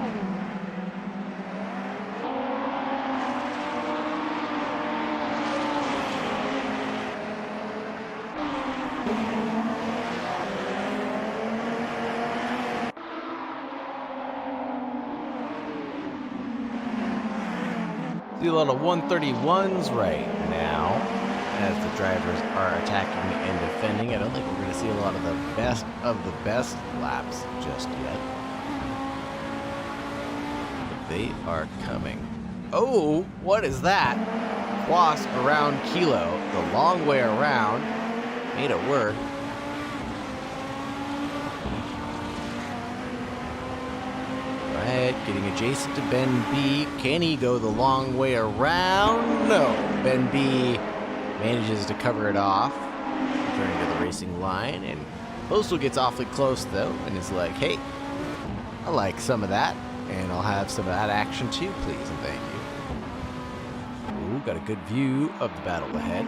[SPEAKER 2] See a lot of 131s right now as the drivers are attacking and defending. I don't think we're going to see a lot of the best laps just yet. But they are coming. Oh, what is that? Quas around Kilo, the long way around. Made it work. Right, getting adjacent to Ben B. Can he go the long way around? No. Ben B manages to cover it off, returning to the racing line, and Postal gets awfully close though, and is like, hey, I like some of that, and I'll have some of that action too, please and thank you. Ooh, got a good view of the battle ahead.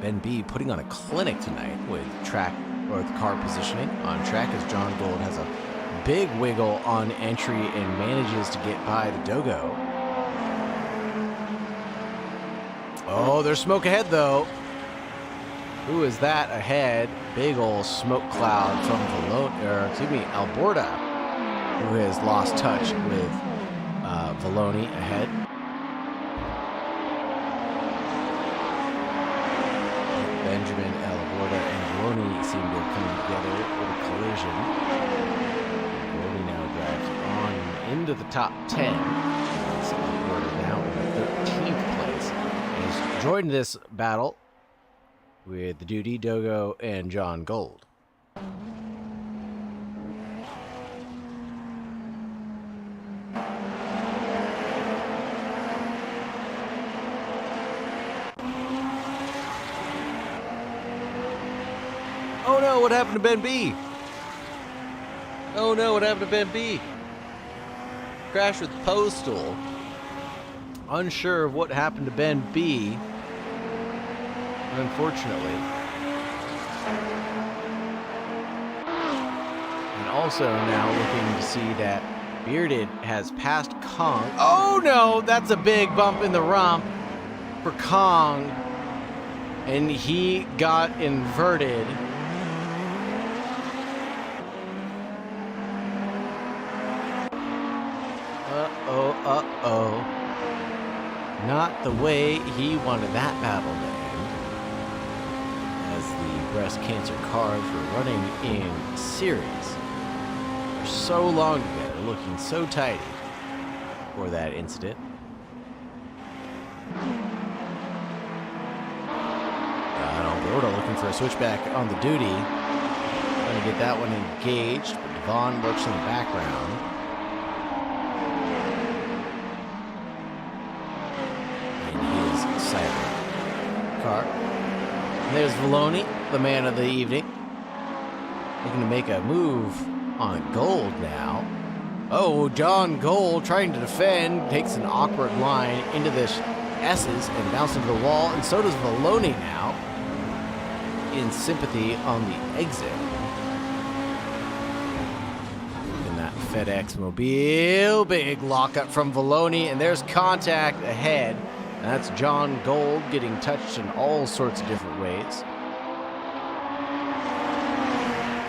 [SPEAKER 2] Ben B putting on a clinic tonight with track or the car positioning on track as John Gold has a big wiggle on entry and manages to get by the Dogo. Oh, there's smoke ahead though. Who is that ahead? Big old smoke cloud from Alberta, who has lost touch with Valoni ahead. Benjamin, Alberta, and Valoni seem to have come together with a collision. Valoni now drives on into the top 10. So Alberta now in the 13th place. He's joined this battle with the Duty, Dogo, and John Gold. Oh no, what happened to Ben B? Oh no, what happened to Ben B? Crashed with Postal. Unsure of what happened to Ben B. Unfortunately. And also now looking to see that Bearded has passed Kong. Oh no, that's a big bump in the rump for Kong. And he got inverted. Uh-oh. Not the way he wanted that battle to end. As the breast cancer cars were running in series for so long together, looking so tidy for that incident. Alberta looking for a switchback on the Duty. Trying to get that one engaged, but Devon lurks in the background. Car. And there's Valoni, the man of the evening. Looking to make a move on Gold now. Oh, John Gold trying to defend. Takes an awkward line into the S's and bounces into the wall. And so does Valoni now. In sympathy on the exit. In that FedEx Mobile. Big lockup from Valoni. And there's contact ahead. That's John Gold getting touched in all sorts of different ways.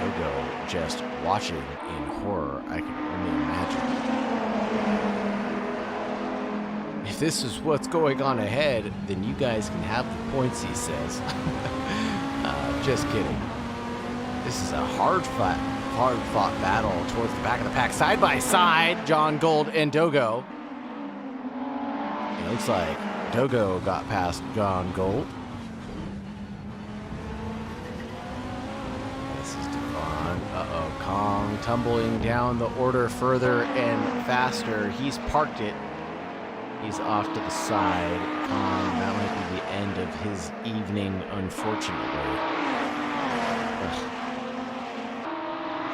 [SPEAKER 2] Dogo just watching in horror, I can only imagine. If this is what's going on ahead, then you guys can have the points, he says. Just kidding. This is a hard-fought battle towards the back of the pack. Side by side, John Gold and Dogo. It looks like Dogo got past John Gold. This is Devon. Uh-oh, Kong tumbling down the order further and faster. He's parked it. He's off to the side. Kong, that might be the end of his evening, unfortunately. Ugh.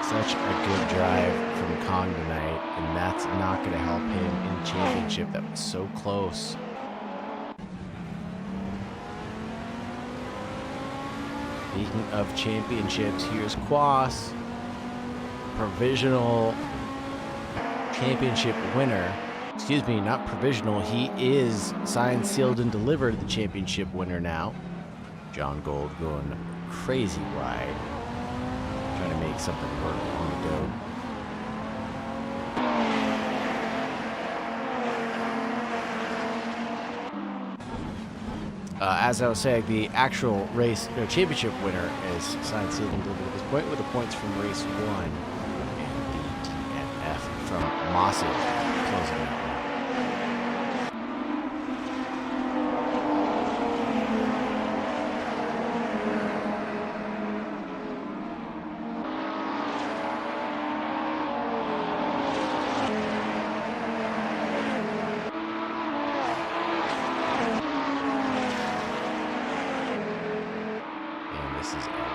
[SPEAKER 2] Such a good drive from Kong tonight, and that's not going to help him in the championship. That was so close. Speaking of championships, here's Quas, provisional championship winner. Excuse me, not provisional. He is signed, sealed, and delivered the championship winner now. John Gold going crazy wide. Trying to make something work on the go. As I was saying, the actual race championship winner is signed, sealed, and delivered at this point with the points from race 1 and the TNF from Mossy closing out.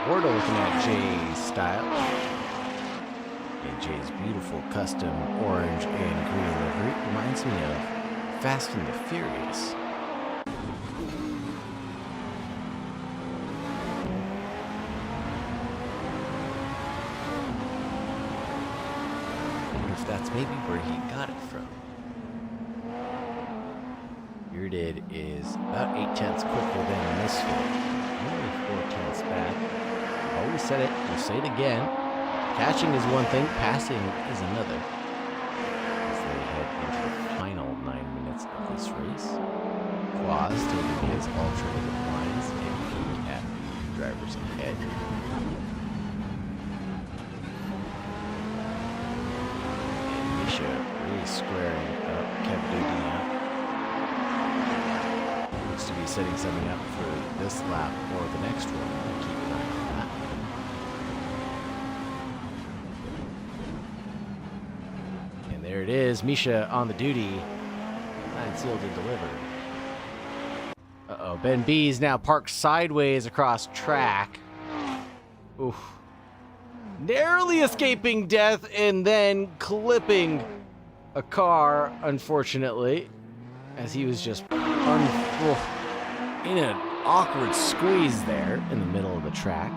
[SPEAKER 2] We're looking at Jay's style. And Jay's beautiful custom orange and green livery reminds me of Fast and the Furious. I wonder if that's maybe where he got it from. Here Bearded is about 8/10 quicker than Misfit. Only 4/10 back. I've always said it, we'll say it again. Catching is one thing, passing is another. As they head into the final 9 minutes of this race. Quaz taking his alternative lines and peek at the drivers ahead. And Misha really squaring up Kevin. Looks to be setting something up for this lap or the next one. We'll keep an eye on that. And there it is, Misha on the duty. Signed, sealed, and delivered. Uh-oh, Ben B's now parked sideways across track. Oof. Narrowly escaping death and then clipping a car, unfortunately, as he was just in an awkward squeeze there in the middle of the track.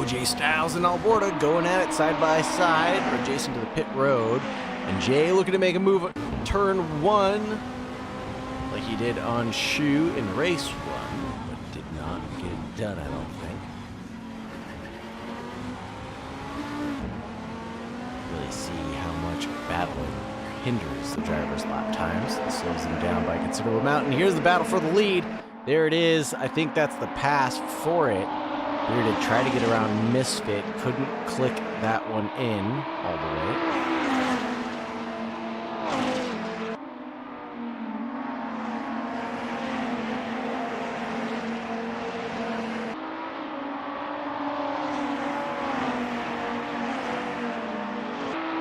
[SPEAKER 2] Jay Styles and Alborda going at it side by side or adjacent to the pit road. And Jay looking to make a move at turn 1 like he did on Shoe in race 1, but did not get it done, I don't think. Really see how much battling hinders the driver's lap times. It slows them down by a considerable amount. And here's the battle for the lead. There it is. I think that's the pass for it. Bearded tried to get around Misfit, couldn't click that one in all the way.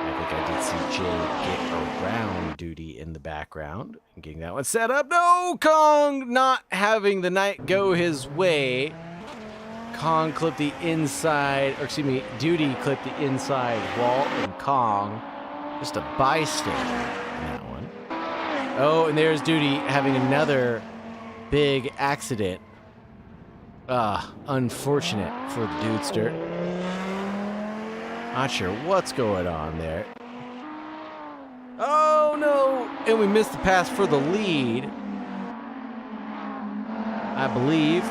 [SPEAKER 2] I think I did see Jay get around Duty in the background and getting that one set up. No, Kong not having the night go his way. Kong clipped the inside, or excuse me, Duty clipped the inside wall, and Kong, just a bystander in that one. Oh, and there's Duty having another big accident. Unfortunate for the Dudester. Not sure what's going on there. Oh, no! And we missed the pass for the lead, I believe.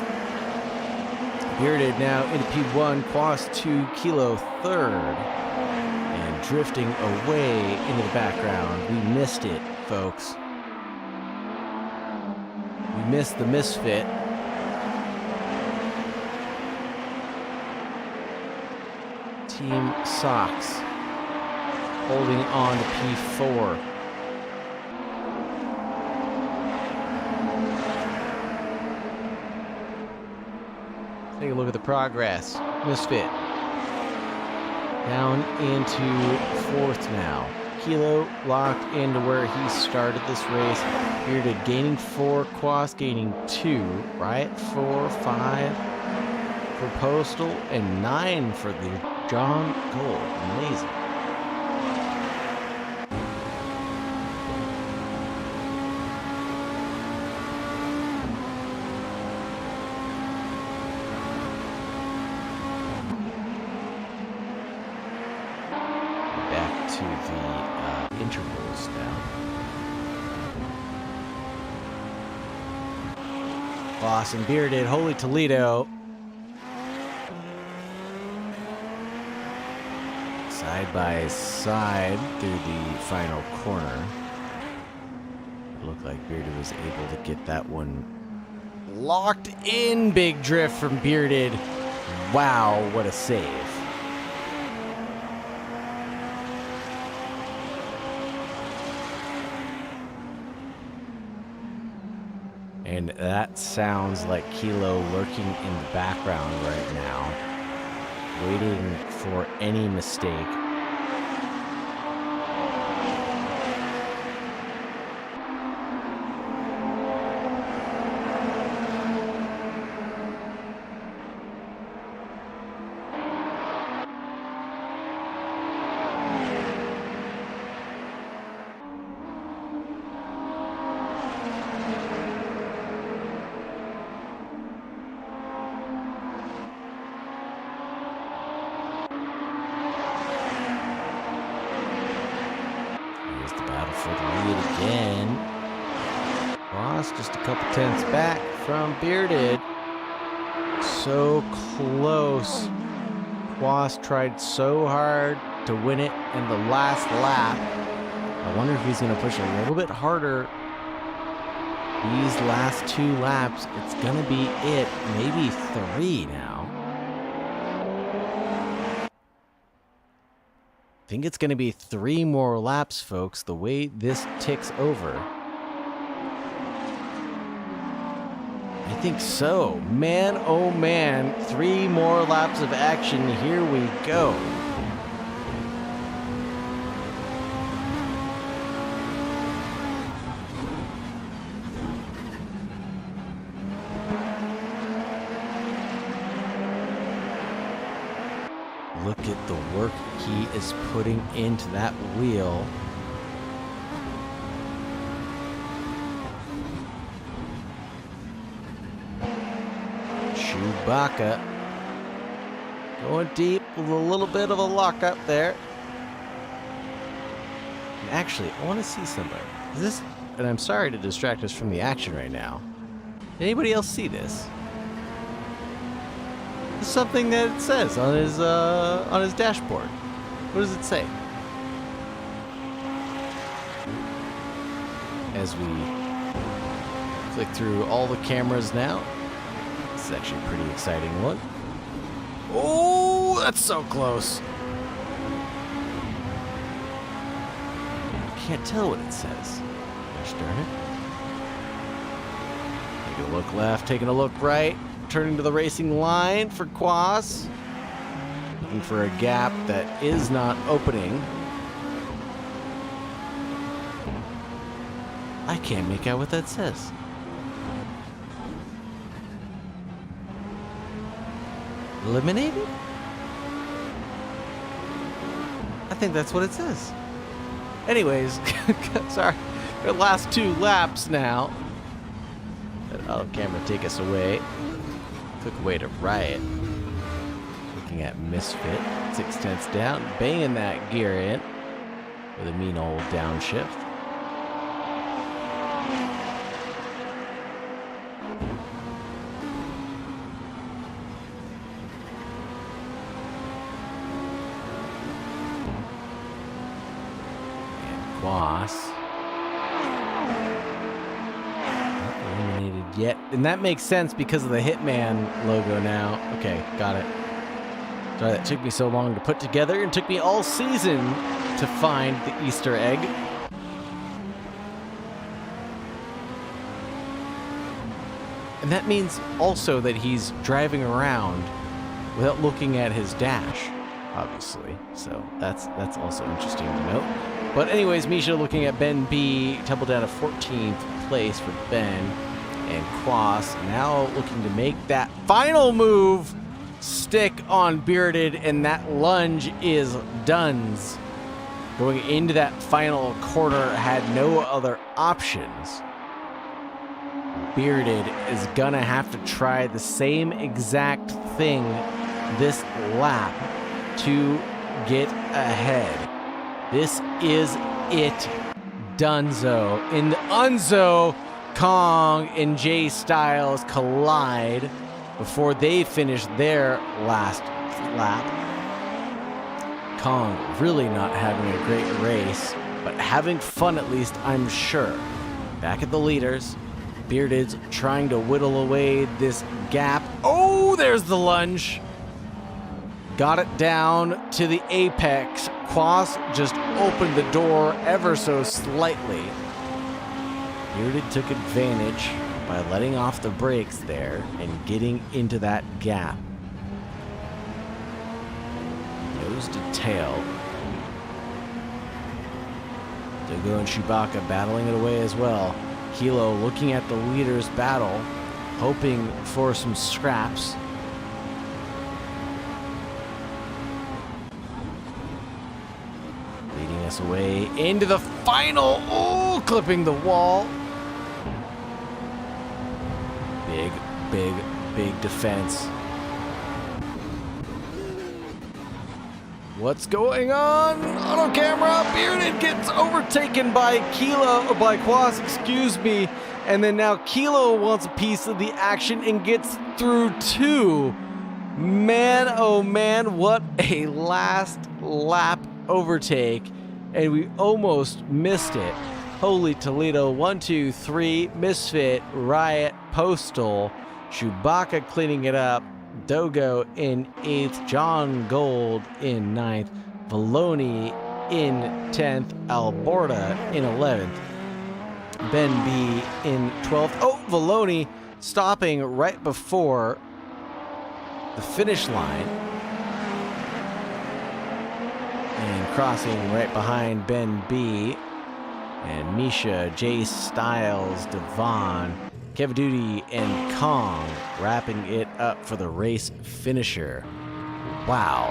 [SPEAKER 2] Bearded now into P1, Quas 2, Kilo 3rd, and drifting away into the background. We missed it, folks. We missed the Misfit. Team Sox holding on to P4. Take a look at the progress. Misfit down into 4th now. Kilo locked into where he started this race. Bearded gaining 4, Quas gaining 2. Riot 4, 5 for Postal, and 9 for the John Gold. Amazing. To the intervals now. Boss and Bearded, Holy Toledo. Side by side through the final corner. It looked like Bearded was able to get that one locked in. Big drift from Bearded. Wow, what a save. And that sounds like Kilo lurking in the background right now, waiting for any mistake. for the lead again. Ross just a couple tenths back from Bearded. So close. Quas tried so hard to win it in the last lap. I wonder if he's going to push a little bit harder these last 2 laps. It's going to be it. Maybe 3 now. I think it's going to be 3 more laps, folks, the way this ticks over. I think so. Man, oh man, 3 more laps of action. Here we go. Look at the work he is putting into that wheel. Chewbacca going deep with a little bit of a lockup there. And actually, I want to see something. Is this? And I'm sorry to distract us from the action right now. Did anybody else see this? It's something that it says on his dashboard. What does it say? As we click through all the cameras now. This is actually a pretty exciting one. Oh, that's so close. I can't tell what it says. Gosh darn it. Taking a look left, taking a look right. Turning to the racing line for Quas. Looking for a gap that is not opening. I can't make out what that says. Eliminated? I think that's what it says. Anyways, sorry. The last 2 laps now. I'll have camera take us away. Quick way to riot. Looking at Misfit. 6 tenths down. Banging that gear in. With a mean old downshift. And Quas. Yet, and that makes sense because of the Hitman logo now. Okay, got it. Sorry that took me so long to put together and took me all season to find the Easter egg. And that means also that he's driving around without looking at his dash, obviously. So that's also interesting to note. But anyways, Misha looking at Ben B, tumbled down to 14th place for Ben. And Quas now looking to make that final move stick on Bearded, and that lunge is done's. Going into that final corner, had no other options. Bearded is gonna have to try the same exact thing this lap to get ahead. This is it, Dunzo. In the Unzo, Kong and Jay Styles collide before they finish their last lap. Kong really not having a great race, but having fun at least, I'm sure. Back at the leaders, Bearded's trying to whittle away this gap. Oh, there's the lunge. Got it down to the apex. Quas just opened the door ever so slightly. Bearded took advantage by letting off the brakes there and getting into that gap. Nose to tail. Dogo and Chewbacca battling it away as well. Kilo looking at the leaders battle, hoping for some scraps. Leading us away into the final. Oh, clipping the wall. Big defense. What's going on? Auto camera, Bearded gets overtaken by Quas, excuse me. And then now Kilo wants a piece of the action and gets through too. Man, oh man, what a last lap overtake. And we almost missed it. Holy Toledo, 1, 2, 3, Misfit, Riot, Postal, Chewbacca cleaning it up, Dogo in 8th, John Gold in 9th, Valoni in 10th, Alborda in 11th, Ben B in 12th. Oh, Valoni stopping right before the finish line and crossing right behind Ben B and Misha, Jace, Styles, Devon, Kevin Duty, and Kong wrapping it up for the race finisher. Wow.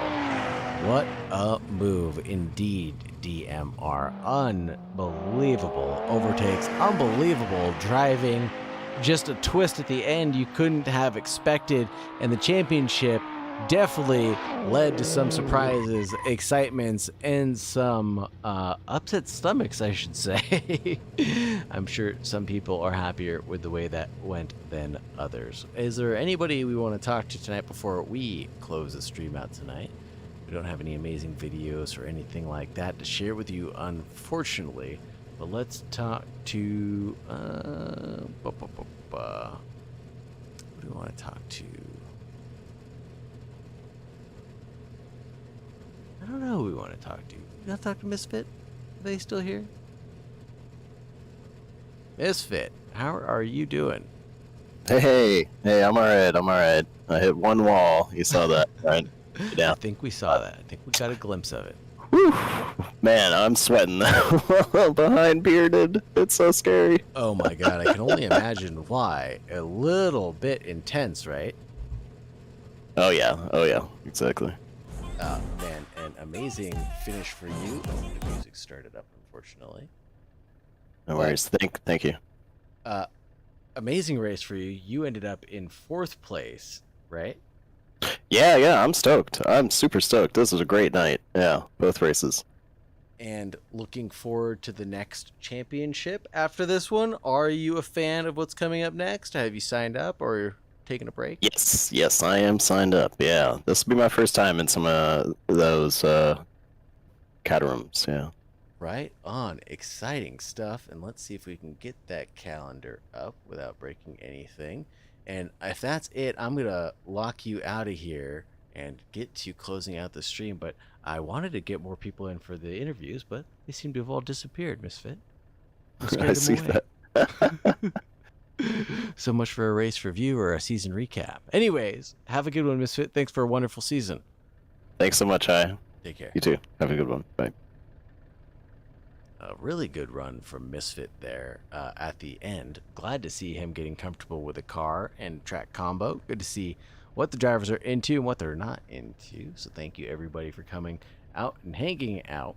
[SPEAKER 2] What a move indeed, DMR. Unbelievable overtakes, unbelievable driving. Just a twist at the end you couldn't have expected, and the championship definitely led to some surprises, excitements, and some upset stomachs, I should say. I'm sure some people are happier with the way that went than others. Is there anybody we want to talk to tonight before we close the stream out tonight? We don't have any amazing videos or anything like that to share with you, unfortunately. But let's talk to... Who do we want to talk to? I don't know who we want to talk to. You want to talk to Misfit? Are they still here? Misfit, how are you doing?
[SPEAKER 3] Hey, I'm alright. I hit one wall. You saw that, right? Yeah.
[SPEAKER 2] I think we saw that. I think we got a glimpse of it.
[SPEAKER 3] Whew. Man, I'm sweating behind Bearded. It's so scary.
[SPEAKER 2] Oh my god, I can only imagine why. A little bit intense, right?
[SPEAKER 3] Oh yeah, exactly.
[SPEAKER 2] Man, an amazing finish for you. Oh, the music started up, unfortunately.
[SPEAKER 3] No worries. Thank you.
[SPEAKER 2] Amazing race for you. You ended up in 4th place, right?
[SPEAKER 3] Yeah, I'm stoked. I'm super stoked. This was a great night. Yeah, both races.
[SPEAKER 2] And looking forward to the next championship after this one. Are you a fan of what's coming up next? Have you signed up or taking a break?
[SPEAKER 3] Yes, I am signed up. Yeah, this will be my first time in some of those catarums. Yeah.
[SPEAKER 2] Right on. Exciting stuff. And let's see if we can get that calendar up without breaking anything. And if that's it, I'm going to lock you out of here and get to closing out the stream. But I wanted to get more people in for the interviews, but they seem to have all disappeared, Misfit.
[SPEAKER 3] I see that.
[SPEAKER 2] So much for a race review or a season recap. Anyways, have a good one, Misfit. Thanks for a wonderful season.
[SPEAKER 3] Thanks so much, Hi.
[SPEAKER 2] Take care.
[SPEAKER 3] You too. Have a good one. Bye.
[SPEAKER 2] A really good run from Misfit there at the end. Glad to see him getting comfortable with the car and track combo. Good to see what the drivers are into and what they're not into. So thank you everybody for coming out and hanging out.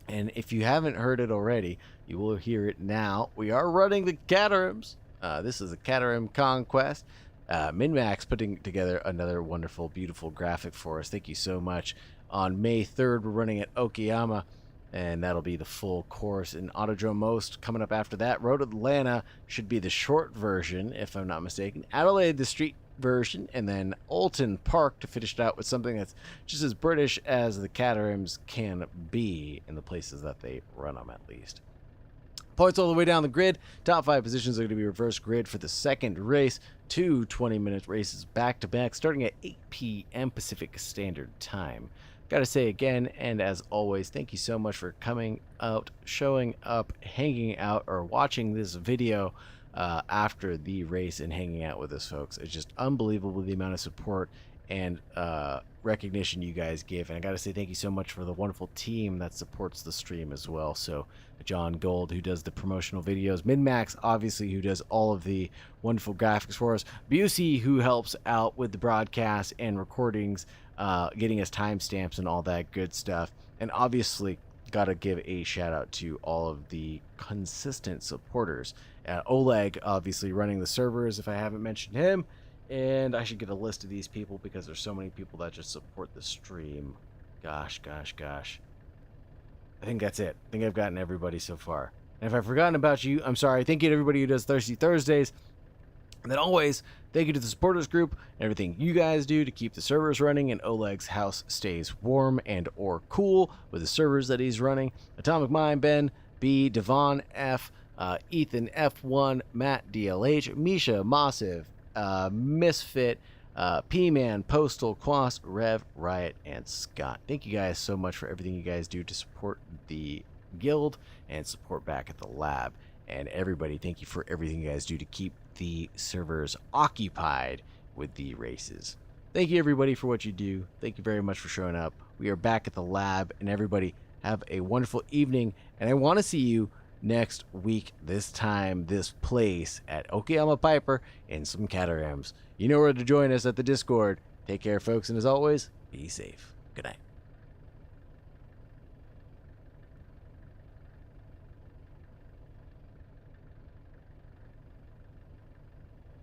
[SPEAKER 2] And if you haven't heard it already, you will hear it now. We are running the Caterhams. This is a Caterham Conquest. MinMax putting together another wonderful, beautiful graphic for us. Thank you so much. On May 3rd, we're running at Okayama, and that'll be the full course. And Autodrome Most coming up after that. Road Atlanta should be the short version, if I'm not mistaken. Adelaide, the street version, and then Alton Park to finish it out with something that's just as British as the Caterhams can be in the places that they run them, at least. Points all the way down the grid. Top 5 positions are going to be reverse grid for the second race. 2 20-minute races back-to-back starting at 8 p.m. Pacific Standard Time. Gotta say again, and as always, thank you so much for coming out, showing up, hanging out, or watching this video after the race and hanging out with us, folks. It's just unbelievable the amount of support and recognition you guys give. And I gotta say thank you so much for the wonderful team that supports the stream as well. So John Gold, who does the promotional videos, MinMax, obviously, who does all of the wonderful graphics for us, Busey, who helps out with the broadcast and recordings, getting us timestamps and all that good stuff. And obviously, gotta give a shout out to all of the consistent supporters. Oleg, obviously, running the servers, if I haven't mentioned him. And I should get a list of these people because there's so many people that just support the stream Gosh. I think that's it. I think I've gotten everybody so far. And if I've forgotten about you, I'm sorry. Thank you to everybody who does Thirsty Thursdays. And then always, thank you to the supporters group and everything you guys do to keep the servers running and Oleg's house stays warm and or cool with the servers that he's running. Atomic Mind, Ben, B, Devon, F, Ethan, F1, Matt, DLH, Misha, Massive, Misfit, P-Man, Postal, Quas, Rev, Riot, and Scott. Thank you guys so much for everything you guys do to support the guild and support back at the lab. And everybody, thank you for everything you guys do to keep the servers occupied with the races. Thank you everybody for what you do. Thank you very much for showing up. We are back at the lab, and everybody have a wonderful evening. And I want to see you next week, this time, this place at Okayama Piper in some Catarams. You know where to join us at the Discord. Take care, folks, and as always, be safe. Good night.